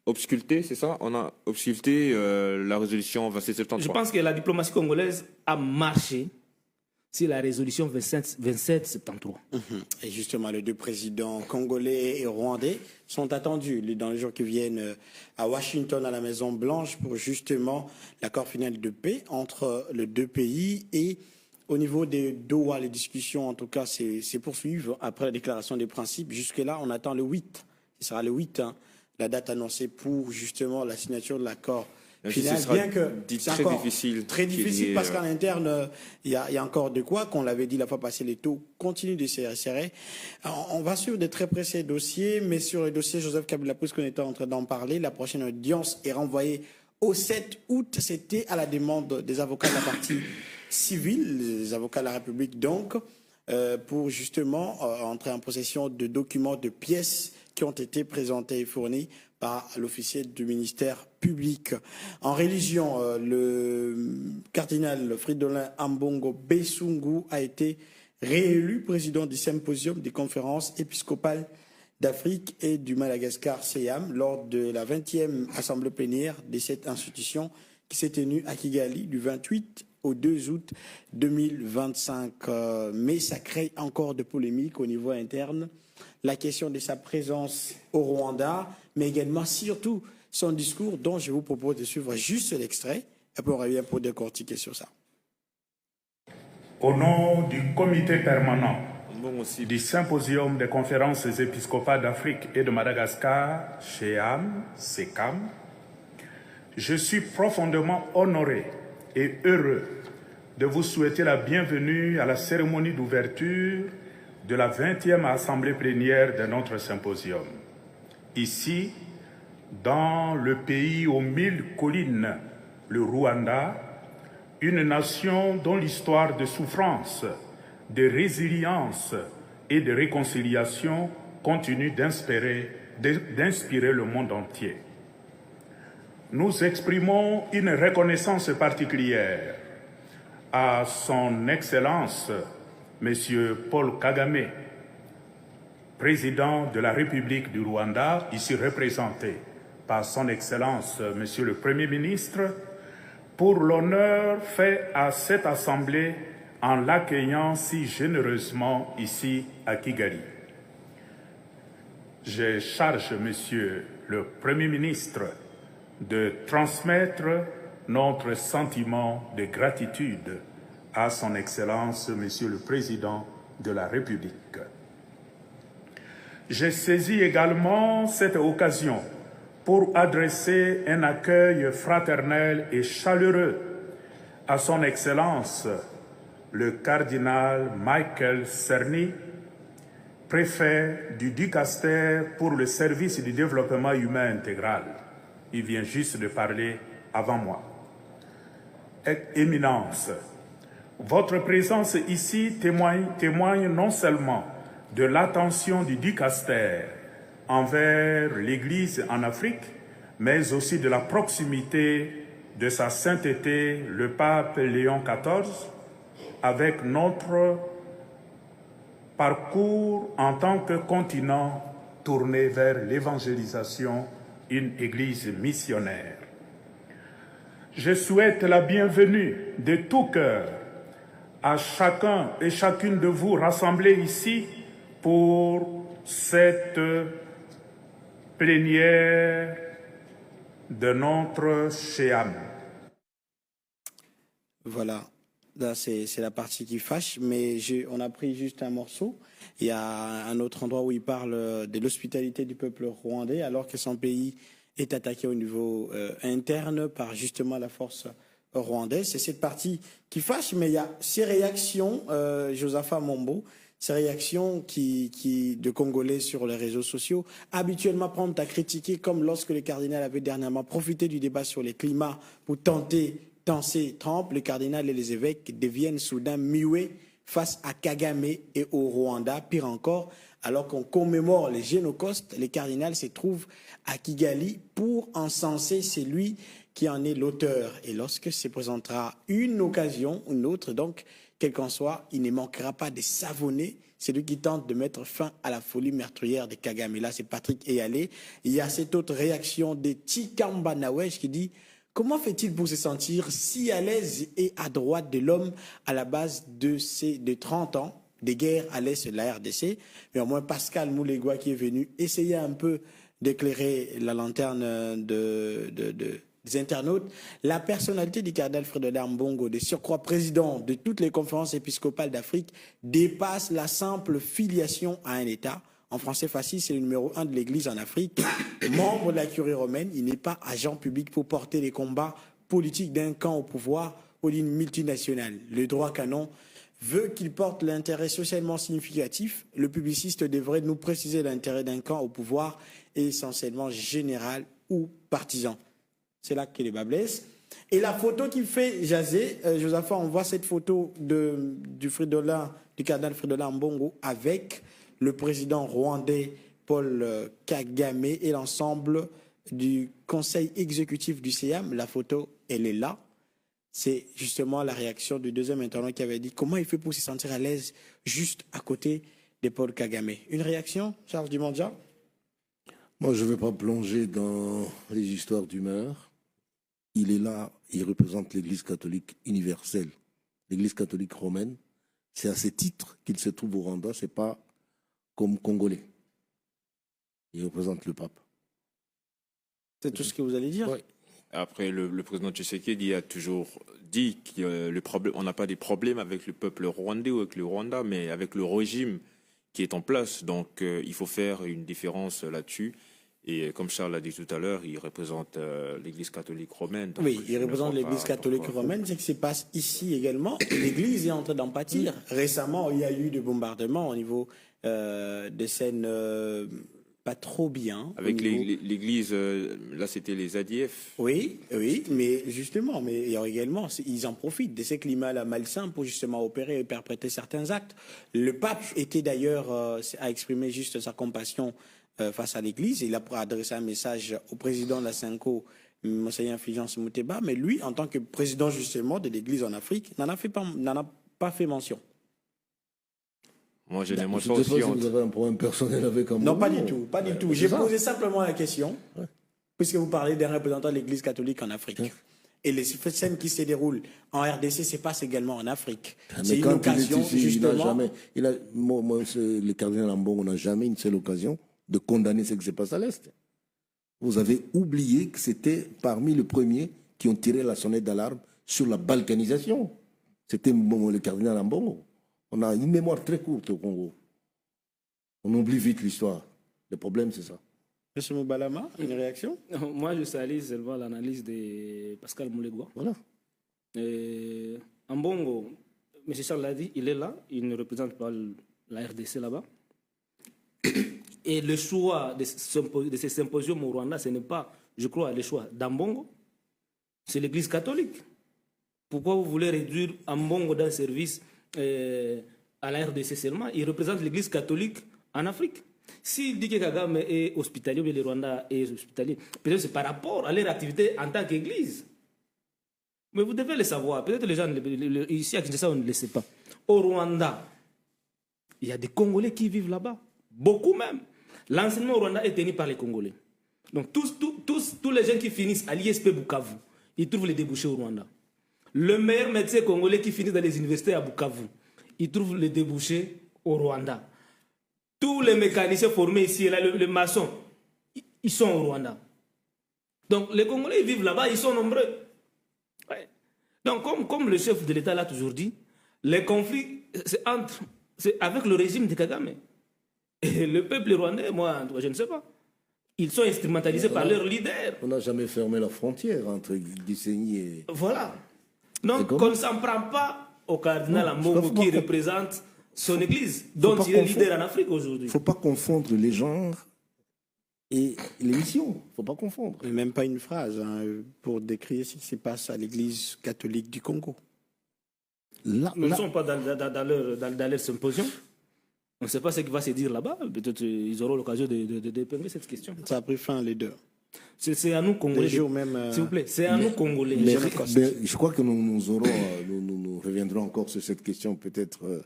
obsculté, c'est ça? On a obsculté la résolution 2773. Je pense que la diplomatie congolaise a marché sur la résolution 2773. Et justement, les deux présidents congolais et rwandais sont attendus dans les jours qui viennent à Washington, à la Maison-Blanche, pour justement l'accord final de paix entre les deux pays. Et au niveau des Doha, les discussions, en tout cas, se poursuivent après la déclaration des principes. Jusque-là, on attend le 8. Ce sera le 8, hein, la date annoncée pour justement la signature de l'accord final, bien que c'est encore très difficile parce qu'à l'interne, il y a encore de quoi, qu'on l'avait dit la fois passée, les taux continuent de se resserrer. On va suivre de très près ces dossiers, mais sur le dossier Joseph Kabila, puisqu'on était en train d'en parler, la prochaine audience est renvoyée au 7 août. C'était à la demande des avocats de la partie civile, les avocats de la République donc, pour justement entrer en possession de documents, de pièces qui ont été présentées et fournies par l'officier du ministère public. En religion, le cardinal Fridolin Ambongo Besungu a été réélu président du symposium des conférences épiscopales d'Afrique et du Madagascar, CEAM, lors de la 20e assemblée plénière de cette institution qui s'est tenue à Kigali du 28 au 2 août 2025. Mais ça crée encore de polémiques au niveau interne. La question de sa présence au Rwanda, mais également, surtout, son discours dont je vous propose de suivre juste l'extrait, et puis on revient pour décortiquer sur ça. Au nom du comité permanent du symposium des conférences épiscopales d'Afrique et de Madagascar, CEAM, je suis profondément honoré et heureux de vous souhaiter la bienvenue à la cérémonie d'ouverture de la 20e assemblée plénière de notre symposium. Ici, dans le pays aux 1000 collines, le Rwanda, une nation dont l'histoire de souffrance, de résilience et de réconciliation continue d'inspirer le monde entier. Nous exprimons une reconnaissance particulière à son Excellence, M. Paul Kagame, président de la République du Rwanda, ici représenté par son Excellence, Monsieur le Premier ministre, pour l'honneur fait à cette Assemblée en l'accueillant si généreusement ici à Kigali. Je charge Monsieur le Premier ministre de transmettre notre sentiment de gratitude à son Excellence, Monsieur le Président de la République. J'ai saisi également cette occasion pour adresser un accueil fraternel et chaleureux à son Excellence, le cardinal Michael Cerny, préfet du Dicaster pour le service du développement humain intégral. Il vient juste de parler avant moi. Éminence, votre présence ici témoigne non seulement de l'attention du Dicaster envers l'Église en Afrique, mais aussi de la proximité de sa sainteté, le pape Léon XIV, avec notre parcours en tant que continent tourné vers l'évangélisation, une Église missionnaire. Je souhaite la bienvenue de tout cœur à chacun et chacune de vous rassemblés ici pour cette plénière de notre Shéam. Voilà, là c'est la partie qui fâche, mais on a pris juste un morceau. Il y a un autre endroit où il parle de l'hospitalité du peuple rwandais, alors que son pays est attaqué au niveau interne par justement la force rwandaise. C'est cette partie qui fâche, mais il y a ces réactions, Josaphat Mombo, ces réactions de Congolais sur les réseaux sociaux, habituellement promptes à critiquer, comme lorsque le cardinal avait dernièrement profité du débat sur les climats pour tenter Trump, le cardinal et les évêques deviennent soudain muets face à Kagame et au Rwanda. Pire encore, alors qu'on commémore les génocaustes, le cardinal se trouve à Kigali pour encenser celui qui en est l'auteur. Et lorsque se présentera une occasion, une autre, donc, quel qu'en soit, il ne manquera pas de savonner celui qui tente de mettre fin à la folie meurtrière de Kagame. Et là, c'est Patrick Eyalé. Il y a cette autre réaction de Tikamba Nawesh qui dit: comment fait-il pour se sentir si à l'aise et à droite de l'homme à la base de 30 ans de guerre à l'est de la RDC? Mais au moins, Pascal Moulegua qui est venu essayer un peu d'éclairer la lanterne des internautes. La personnalité du cardinal Fridolin Ambongo, de surcroît président de toutes les conférences épiscopales d'Afrique, dépasse la simple filiation à un État. En français facile, c'est le numéro 1 de l'Église en Afrique. Membre de la curie romaine, il n'est pas agent public pour porter les combats politiques d'un camp au pouvoir aux lignes multinationales. Le droit canon veut qu'il porte l'intérêt socialement significatif. Le publiciste devrait nous préciser l'intérêt d'un camp au pouvoir est essentiellement général ou partisan. C'est là que les bas blessent. Et la photo qui fait jaser, Josaphat, on voit cette photo du cardinal Fridolin Ambongo avec le président rwandais Paul Kagame et l'ensemble du conseil exécutif du CEAM. La photo, elle est là. C'est justement la réaction du deuxième internaute qui avait dit comment il fait pour se sentir à l'aise juste à côté de Paul Kagame. Une réaction, Charles Dumondja? Moi, je ne vais pas plonger dans les histoires d'humeur. Il est là, il représente l'Église catholique universelle, l'Église catholique romaine. C'est à ce titre qu'il se trouve au Rwanda, ce n'est pas comme Congolais. Il représente le pape. C'est tout ce que vous allez dire? Oui. Après, le président Tshisekedi a toujours dit qu'on n'a pas des problèmes avec le peuple rwandais ou avec le Rwanda, mais avec le régime qui est en place. Donc, il faut faire une différence là-dessus. Et comme Charles l'a dit tout à l'heure, il représente l'Église catholique romaine. Oui, il représente l'Église catholique romaine. C'est ce qui se passe ici également. L'Église est en train d'en pâtir. Récemment, il y a eu des bombardements au niveau des scènes pas trop bien. Avec l'Église, là c'était les ADF. Oui, mais justement, mais également, ils en profitent de ces climats-là malsains pour justement opérer et perpétrer certains actes. Le pape était d'ailleurs, a exprimé juste sa compassion face à l'Église. Il a adressé un message au président de la Cinco, Monseigneur Fulgence Mouteba, mais lui, en tant que président justement de l'Église en Afrique, n'en a pas fait mention. Moi, je n'ai pas aussi si vous avez un problème personnel avec un Non, pas du tout, pas du tout. J'ai posé simplement la question, puisque vous parlez d'un représentant de l'Église catholique en Afrique. Et les scènes qui se déroulent en RDC se passent également en Afrique. C'est une occasion, justement. Le cardinal Ambongo n'a jamais une seule occasion de condamner ce qui se passe à l'Est. Vous avez oublié que c'était parmi les premiers qui ont tiré la sonnette d'alarme sur la balkanisation. C'était le cardinal Ambongo. On a une mémoire très courte au Congo. On oublie vite l'histoire. Le problème, c'est ça. Monsieur Moubalama, une réaction? Moi, je salue seulement l'analyse de Pascal Moulegua. Voilà. Ambongo, M. Charles l'a dit, il est là, il ne représente pas la RDC là-bas. Et le choix de ces symposiums au Rwanda, ce n'est pas, je crois, le choix d'Ambongo, c'est l'Église catholique. Pourquoi vous voulez réduire Ambongo d'un service à la RDC seulement? Il représente l'Église catholique en Afrique. S'il dit que Kagame est hospitalier, ou le Rwanda est hospitalier, peut-être c'est par rapport à leur activité en tant qu'Église. Mais vous devez le savoir. Peut-être les gens, ici à Kinshasa, on ne le sait pas. Au Rwanda, il y a des Congolais qui vivent là-bas. Beaucoup même. L'enseignement au Rwanda est tenu par les Congolais. Donc tous les gens qui finissent à l'ISP Bukavu, ils trouvent les débouchés au Rwanda. Le meilleur médecin congolais qui finit dans les universités à Bukavu, il trouve les débouchés au Rwanda. Tous les mécaniciens formés ici, là, les maçons, ils sont au Rwanda. Donc les Congolais ils vivent là-bas, ils sont nombreux. Ouais. Donc comme le chef de l'État l'a toujours dit, les conflits, c'est avec le régime de Kagame. Et le peuple rwandais, moi, je ne sais pas. Ils sont instrumentalisés par leurs leaders. On n'a jamais fermé la frontière entre Gisenyi et... Voilà. Donc, on ne s'en prend pas au cardinal Ambongo qui représente son église, dont il est leader en Afrique aujourd'hui. Il ne faut pas confondre les genres et les missions. Il ne faut pas confondre. Et même pas une phrase pour décrire ce qui se passe à l'église catholique du Congo. Nous ne sommes pas dans leur symposium. On ne sait pas ce qui va se dire là-bas. Peut-être qu'ils auront l'occasion de dépingler cette question. Ça a pris fin les deux. C'est à nous, Congolais. S'il vous plaît, c'est à nous, Congolais. Je crois que nous reviendrons encore sur cette question peut-être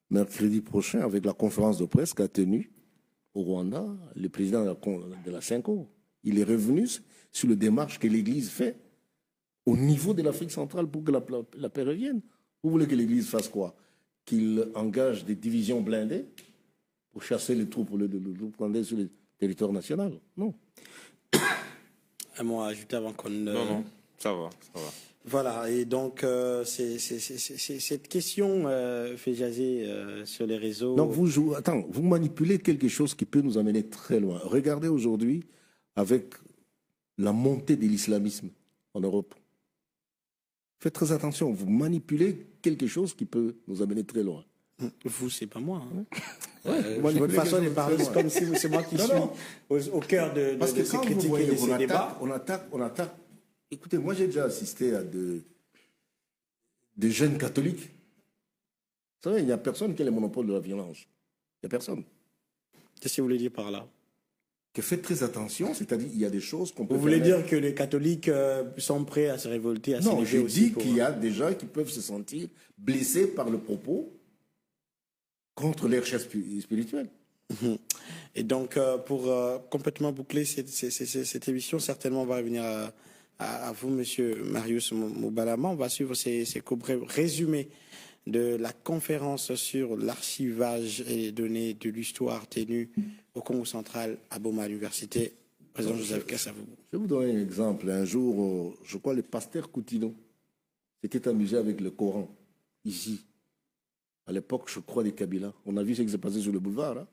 mercredi prochain avec la conférence de presse qu'a tenue au Rwanda le président de la Cinco. Il est revenu sur la démarche que l'Église fait au niveau de l'Afrique centrale pour que la paix revienne. Vous voulez que l'Église fasse quoi? Qu'il engage des divisions blindées pour chasser les troupes rwandaises sur le territoire national? Non. Un mot à ajouter avant qu'on... Non, ça va. Voilà, et donc cette question fait jaser sur les réseaux. Donc vous manipulez quelque chose qui peut nous amener très loin. Regardez aujourd'hui avec la montée de l'islamisme en Europe. Faites très attention, vous manipulez quelque chose qui peut nous amener très loin. Vous, c'est pas moi. Votre façon de parler, c'est comme si c'est moi qui suis au cœur de ces critiques et de ces débats. On attaque. Écoutez, moi j'ai déjà assisté à des jeunes catholiques. Vous savez, il n'y a personne qui a le monopole de la violence. Il n'y a personne. Qu'est-ce que vous voulez dire par là? Que faites très attention, c'est-à-dire il y a des choses qu'on peut... Vous voulez dire que les catholiques sont prêts à se révolter, à Non, je dis qu'il y a des gens qui peuvent se sentir blessés par le propos contre leur chair spirituelle. Et donc, pour complètement boucler cette émission, certainement on va revenir à vous, Monsieur Marius Moubalama. On va suivre ces résumés de la conférence sur l'archivage et les données de l'histoire tenue au Congo central à Boma à l'université. Président Joseph Kasavubu. Je vais vous donner un exemple. Un jour, je crois le pasteur Coutinho s'était amusé avec le Coran, ici. À l'époque, je crois, des Kabila. On a vu ce qui s'est passé sur le boulevard,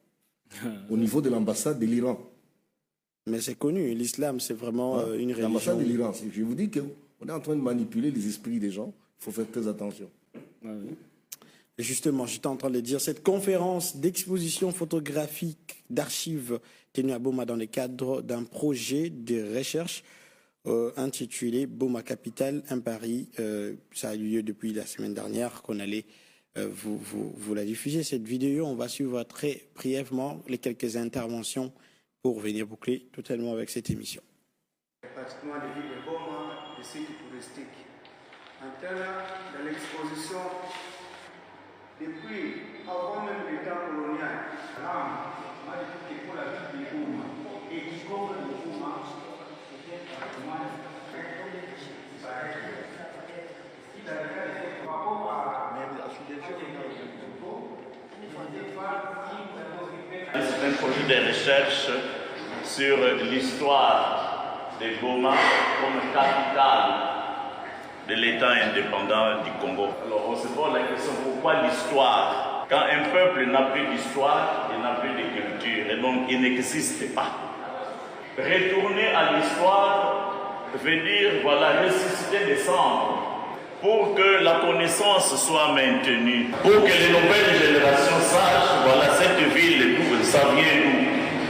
au niveau de l'ambassade de l'Iran. Mais c'est connu, l'islam, c'est vraiment une religion. L'ambassade de l'Iran, je vous dis qu'on est en train de manipuler les esprits des gens. Il faut faire très attention. Et justement, j'étais en train de dire, cette conférence d'exposition photographique d'archives tenue à Boma dans le cadre d'un projet de recherche intitulé Boma Capitale, un Paris. Ça a eu lieu depuis la semaine dernière qu'on allait vous la diffuser. Cette vidéo, on va suivre très brièvement les quelques interventions pour venir boucler totalement avec cette émission. Pratiquement les villes de Boma, des sites touristiques. En termes de l'exposition, depuis avant même le temps colonial, là, on a dit que pour la ville de Boma et qui couvre le Boma, c'était pratiquement c'est un projet de recherche sur l'histoire de Boma comme capitale de l'État indépendant du Congo. Alors on se pose la question, pourquoi l'histoire? Quand un peuple n'a plus d'histoire, il n'a plus de culture et donc il n'existe pas. Retourner à l'histoire veut dire, voilà, ressusciter des cendres pour que la connaissance soit maintenue, pour que les nouvelles générations sachent, voilà, cette ville, ça vient d'où.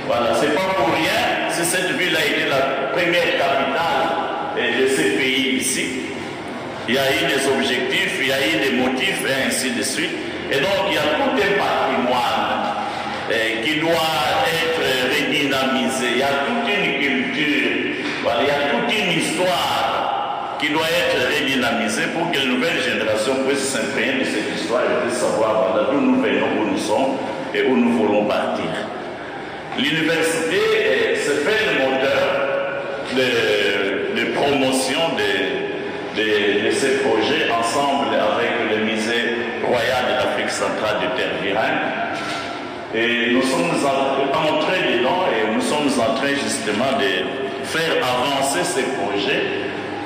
Voilà, c'est pas pour rien si cette ville a été la première capitale de ce pays ici. Il y a eu des objectifs, il y a eu des motifs, et ainsi de suite. Et donc, il y a tout un patrimoine qui doit être redynamisé. Il y a toute une culture, voilà, il y a toute une histoire qui doit être redynamisée pour que les nouvelles générations puissent s'imprégner de cette histoire et puissent savoir voilà, d'où nous venons, où nous sommes et où nous voulons partir. L'université se fait le moteur de promotion de ces projets ensemble avec le musée royal de l'Afrique centrale de Tervuren. Et nous sommes entrés dedans et nous sommes en train justement de faire avancer ces projets.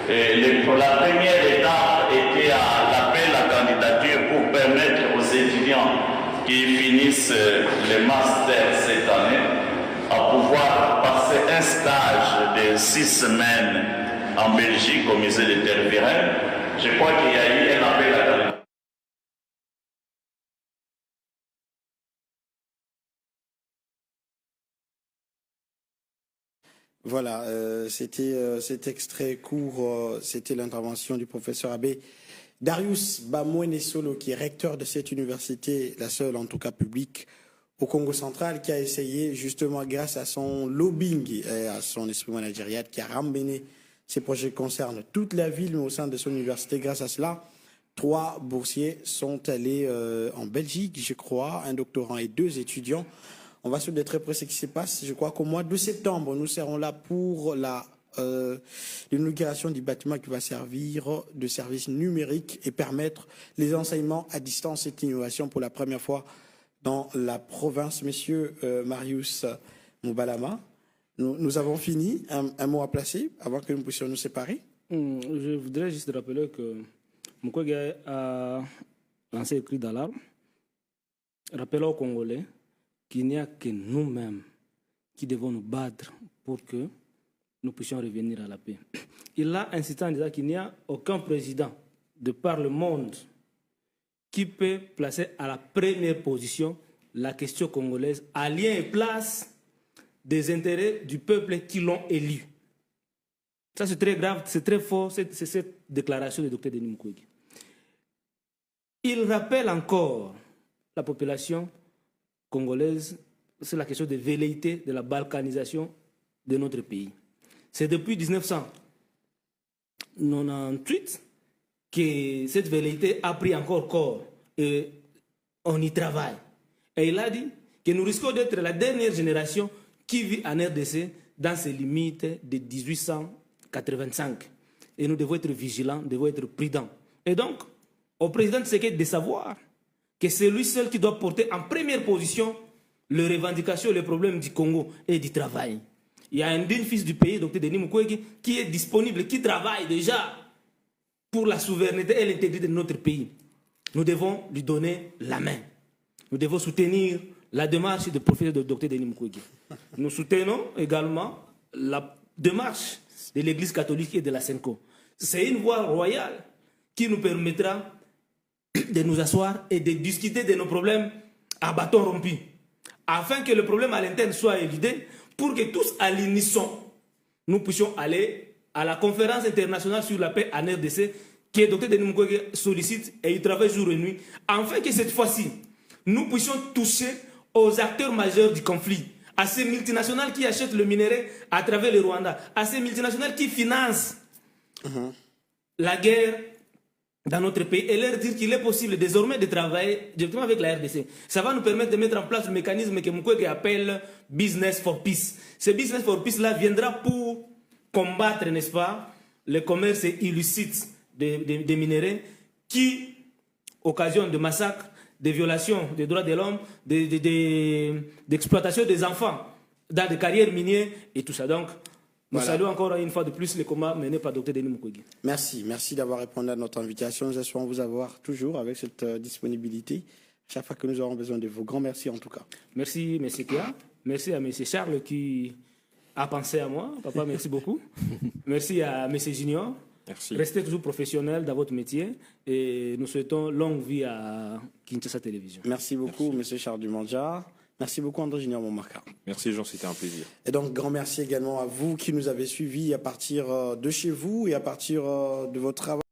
Et la première étape était à l'appel à candidature pour permettre aux étudiants qui finissent le master cette année à pouvoir passer un stage de 6 semaines en Belgique au musée de Tervuren. Je crois qu'il y a eu un appel à candidature. Voilà, c'était cet extrait court, c'était l'intervention du professeur Abbé Darius Bamwene-Solo, qui est recteur de cette université, la seule en tout cas publique au Congo central, qui a essayé justement grâce à son lobbying et à son esprit managérial, qui a ramené ces projets qui concernent toute la ville, mais au sein de son université. Grâce à cela, 3 boursiers sont allés en Belgique, je crois, un doctorant et 2 étudiants. On va suivre de très près ce qui se passe. Je crois qu'au mois de septembre, nous serons là pour l'inauguration du bâtiment qui va servir de service numérique et permettre les enseignements à distance. Cette innovation pour la première fois dans la province. Monsieur Marius Moubalama, nous avons fini. Un mot à placer avant que nous puissions nous séparer. Je voudrais juste rappeler que Mukwege a lancé un cri d'alarme, rappelant aux Congolais qu'il n'y a que nous-mêmes qui devons nous battre pour que nous puissions revenir à la paix. Il a insisté en disant qu'il n'y a aucun président de par le monde qui peut placer à la première position la question congolaise à lien et place des intérêts du peuple qui l'ont élu. Ça, c'est très grave, c'est très fort, c'est cette déclaration du docteur Denis Mukwege. Il rappelle encore la population congolaise, c'est la question de velléité de la balkanisation de notre pays. C'est depuis 1998 que cette velléité a pris encore corps et on y travaille. Et il a dit que nous risquons d'être la dernière génération qui vit en RDC dans ses limites de 1885. Et nous devons être vigilants, nous devons être prudents. Et donc, au président Tshisekedi de savoir que c'est lui seul qui doit porter en première position les revendications, les problèmes du Congo et du travail. Il y a un digne fils du pays, Dr Denis Mukwege, qui est disponible, qui travaille déjà pour la souveraineté et l'intégrité de notre pays. Nous devons lui donner la main. Nous devons soutenir la démarche du professeur Dr Denis Mukwege. Nous soutenons également la démarche de l'Église catholique et de la SENCO. C'est une voie royale qui nous permettra de nous asseoir et de discuter de nos problèmes à bâton rompu, afin que le problème à l'interne soit éludé, pour que tous à l'unisson, nous puissions aller à la conférence internationale sur la paix en RDC, que le Dr Denis Mukwege sollicite et il travaille jour et nuit, afin que cette fois-ci, nous puissions toucher aux acteurs majeurs du conflit, à ces multinationales qui achètent le minerai à travers le Rwanda, à ces multinationales qui financent la guerre dans notre pays, et leur dire qu'il est possible désormais de travailler directement avec la RDC. Ça va nous permettre de mettre en place le mécanisme que Mukwege appelle Business for Peace. Ce Business for Peace-là viendra pour combattre, n'est-ce pas, le commerce illicite des minéraux qui occasionnent de massacres, des violations des droits de l'homme, d'exploitation des enfants dans des carrières minières et tout ça. Donc, nous saluons encore une fois de plus les combats menés par Dr Denis Mukwege. Merci d'avoir répondu à notre invitation. Nous espérons vous avoir toujours avec cette disponibilité. Chaque fois que nous aurons besoin de vous. Grand merci en tout cas. Merci, M. Kia. Merci à M. Charles qui a pensé à moi. Papa, merci beaucoup. Merci à M. Junior. Merci. Restez toujours professionnel dans votre métier et nous souhaitons longue vie à Kinshasa Télévision. Merci beaucoup, M. Charles Dumandja. Merci beaucoup, André Junior Momarca. Merci, Jean, c'était un plaisir. Et donc, grand merci également à vous qui nous avez suivis à partir de chez vous et à partir de votre travail.